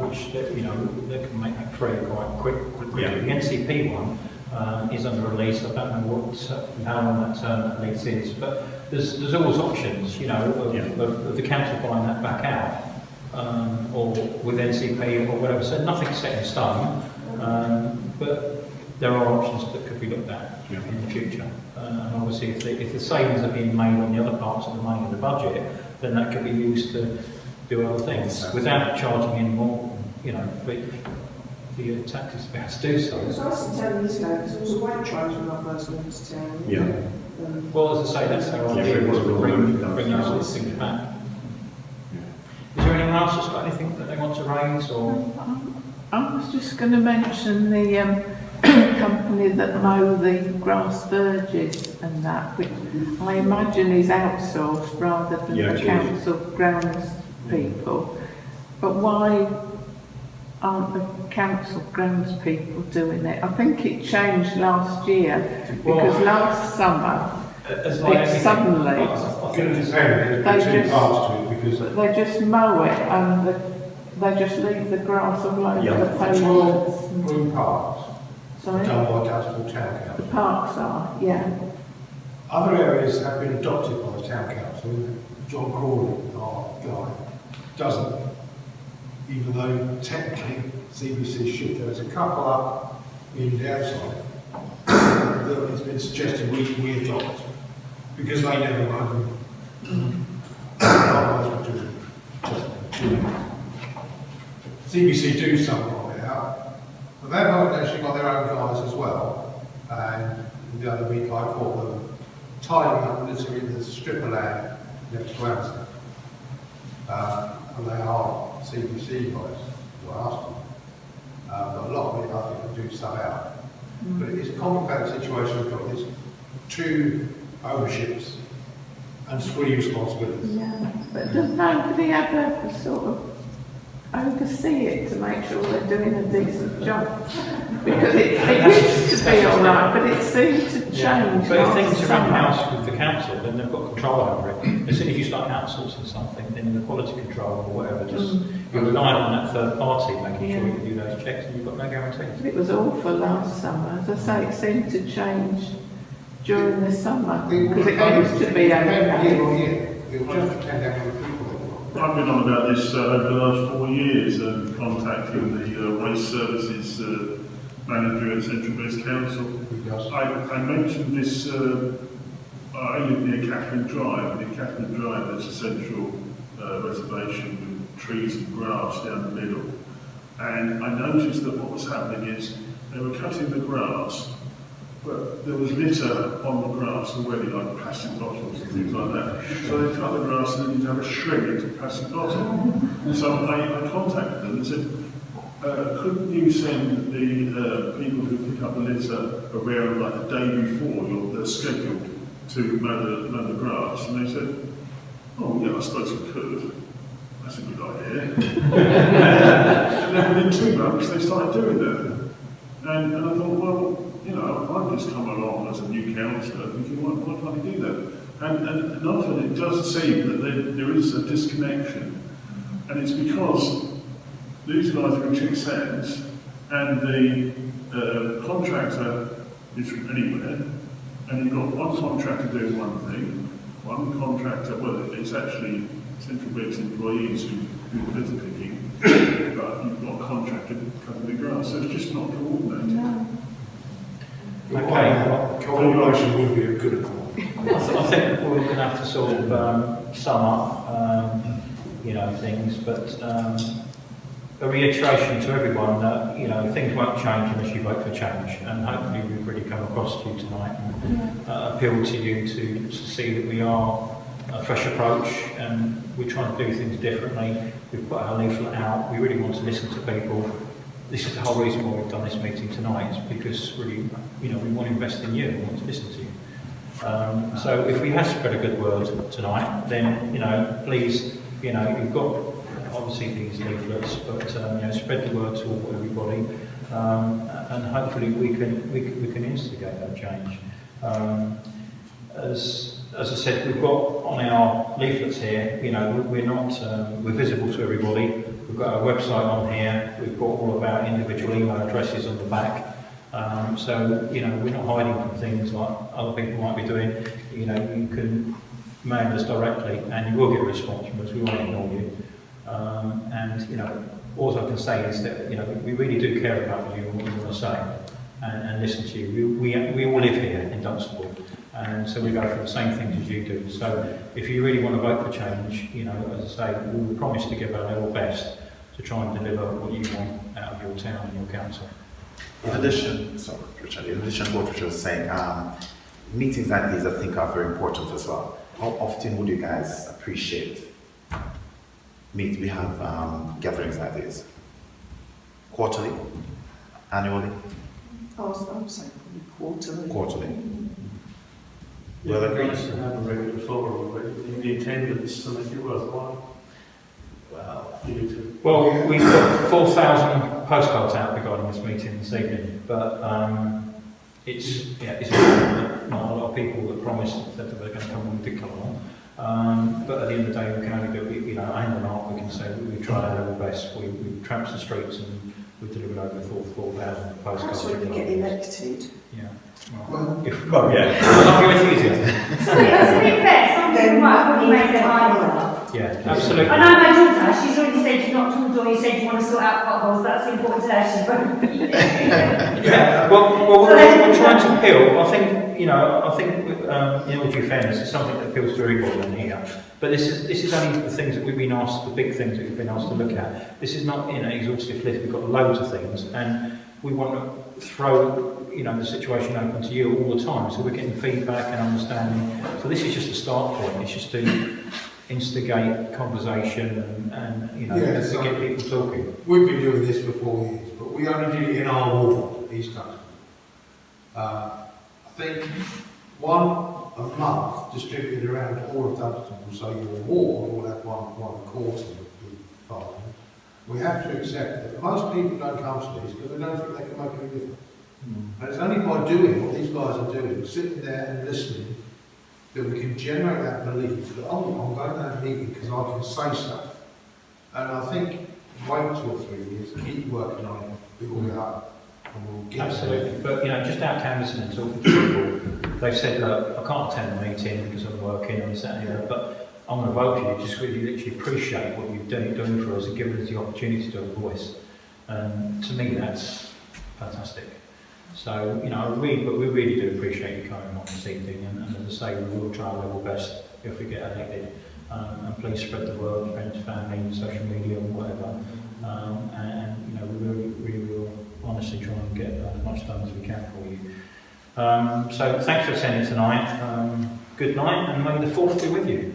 which, you know, they can make that free quite quickly. Yeah. The NCP one is under a lease. I don't know how long that term that lease is, but there's always options, you know, of the council buying that back out, or with NCP or whatever. So nothing's set in stone, but there are options that could be looked at in the future. And obviously, if the savings are being made on the other parts of the money in the budget, then that could be used to do other things without charging any more, you know, for your taxes to be able to do so. So I was 10 years ago, because it was a Waitrose when I first moved to town. Yeah. Well, as I say, that's our idea, was to bring those sort of things back. Is there anyone else that's got anything that they want to raise, or? I was just going to mention the company that mow the grass verges and that, which I imagine is outsourced rather than the council grounds people. But why aren't the council grounds people doing it? I think it changed last year, because last summer it suddenly they just mow it and they just leave the grass all over the pavements. Green parks, Sorry? done by Dunstable Town The Council. parks are, yeah. Other areas have been adopted by the Town Council. John Crawley, our guy, doesn't, even though technically CBC should. There's a couple up in the outside that it's been suggested we adopt, because they never run them. Otherwise we do just, you know. CBC do something on it out, but they've actually got their own guys as well. And the other week I caught them tidying up literally the strip of land next to Amsterdam. And they are CBC guys, who I asked them. But a lot of it I think they do stuff out. But it's a complicated situation. We've got these two ownerships and three responsibilities. Yeah, but does nobody ever sort of oversee it to make sure they're doing a decent job? Because it used to be all right, but it seemed to change. But if things are in-house with the council, then they've got control over it. As soon as you start outsourcing something, then the quality control or whatever, you're relying on that third party making sure you do those checks, and you've got no guarantees. It was awful last summer. As I say, it seemed to change during the summer, because it used to be year okay. on year. It will just depend how many people they've got. I've been on about this over the last 4 years, contacting the waste services manager at Central West Council. He does. I mentioned this, I live near Catherine Drive. Near Catherine Drive there's a central reservation with trees and grass down the middle. And I noticed that what was happening is they were cutting the grass, but there was litter on the grass already, like plastic bottles and things like that. So they cut the grass and then you'd have a shredded plastic bottle. So I contacted them and said, couldn't you send the people who pick up the litter around like the day before they're scheduled to mow the grass? And they said, oh yeah, I suppose we could. That's a good idea. And then within 2 months they started doing that. And I thought, well, you know, I've just come along as a new councillor thinking, why can't I do that? And often it does seem that there is a disconnection. And it's because these guys are in Chick Sands and the contractor is from anywhere, and you've got one contractor doing one thing, one contractor, well, it's actually Central Bed's employees who do the litter picking, but you've got a contractor cutting the grass, so it's just not coordinated. No. Okay. Coordination would be a good call. I think we're going to have to sort of sum up, you know, things, but a reiteration to everyone that, you know, things won't change unless you vote for change, and hopefully we've really come across to you tonight and appealed to you to see that we are a fresh approach and we're trying to do things differently. We've put our leaflet out, we really want to listen to people. This is the whole reason why we've done this meeting tonight, is because really, you know, we want to invest in you, we want to listen to you. So if we have spread a good word tonight, then, you know, please, you know, you've got obviously these leaflets, but you know, spread the word to everybody, and hopefully we can instigate that change. As I said, we've got on our leaflets here, you know, we're visible to everybody. We've got our website on here. We've got all of our individual email addresses on the back. So, you know, we're not hiding from things like other people might be doing. You know, you can mail us directly and you will get a response from us. We won't ignore you. And, you know, all I can say is that, you know, we really do care about you and what you want to say and listen to you. We all live here in Dunstable, and so we go through the same things as you do. So if you really want to vote for change, you know, as I say, we will promise to give our level best to try and deliver what you want out of your town and your council. In addition, sorry, Richard, in addition to what Richard was saying, meetings like these I think are very important as well. How often would you guys appreciate we have gatherings like this? Quarterly? Annually? I would say quarterly. Quarterly. Yeah, Well, it's agreed. nice to have a regular forum, but you need the attendance to make it worthwhile. Well, You need to. Well, we've got 4,000 postcards out regarding this meeting this evening, but it's not a lot of people that promised that they're going to come and did come along. But at the end of the day, we can only do, you know, hand on heart, we can say we tried our level best. We tramped the streets and we delivered over 4,000 postcards. That's when we get elected. Yeah. Well, yeah. Love your enthusiasm. So to be fair, some people might have already made their minds up. Yeah, absolutely. I know my daughter, she's already said you knocked on the door, you said you want to sort out potholes, that's important to her, she's voted. Yeah, well, we're trying to appeal. I think, you know, in all due fairness, it's something that appeals to everybody in here. But this is only the things that we've been asked, the big things that we've been asked to look at. This is not in an exhaustive list. We've got loads of things, and we want to throw, you know, the situation open to you all the time. So we're getting feedback and understanding. So this is just a start point. It's just to instigate conversation and you know, Yeah, to get people talking. We've been doing this for 4 years, but we only did it in our ward, East Country. I think one a month distributed around all of Dunstable, so your ward will have one quarter of the farm. We have to accept that most people don't come to these because they don't think they can make any difference. And it's only by doing what these guys are doing, sitting there and listening, that we can generate that belief that, oh, I'm going to that meeting because I can say stuff. And I think wait 2 or 3 years, keep working on it, it will be up and we'll get Absolutely, there. but you know, just out canvassing and talking to people, they've said, look, I can't attend the meeting because I'm working and this, that, and the other, but I'm going to vote for you. Just really literally appreciate what you're doing for us and giving us the opportunity to have a voice. And to me, that's fantastic. So, you know, we really do appreciate you coming on this evening, and as I say, we will try our level best if we get elected. And please spread the word, friends, family, social media, whatever. And you know, we will honestly try and get as much done as we can for you. So thanks for attending tonight. Good night, and may the 4th be with you.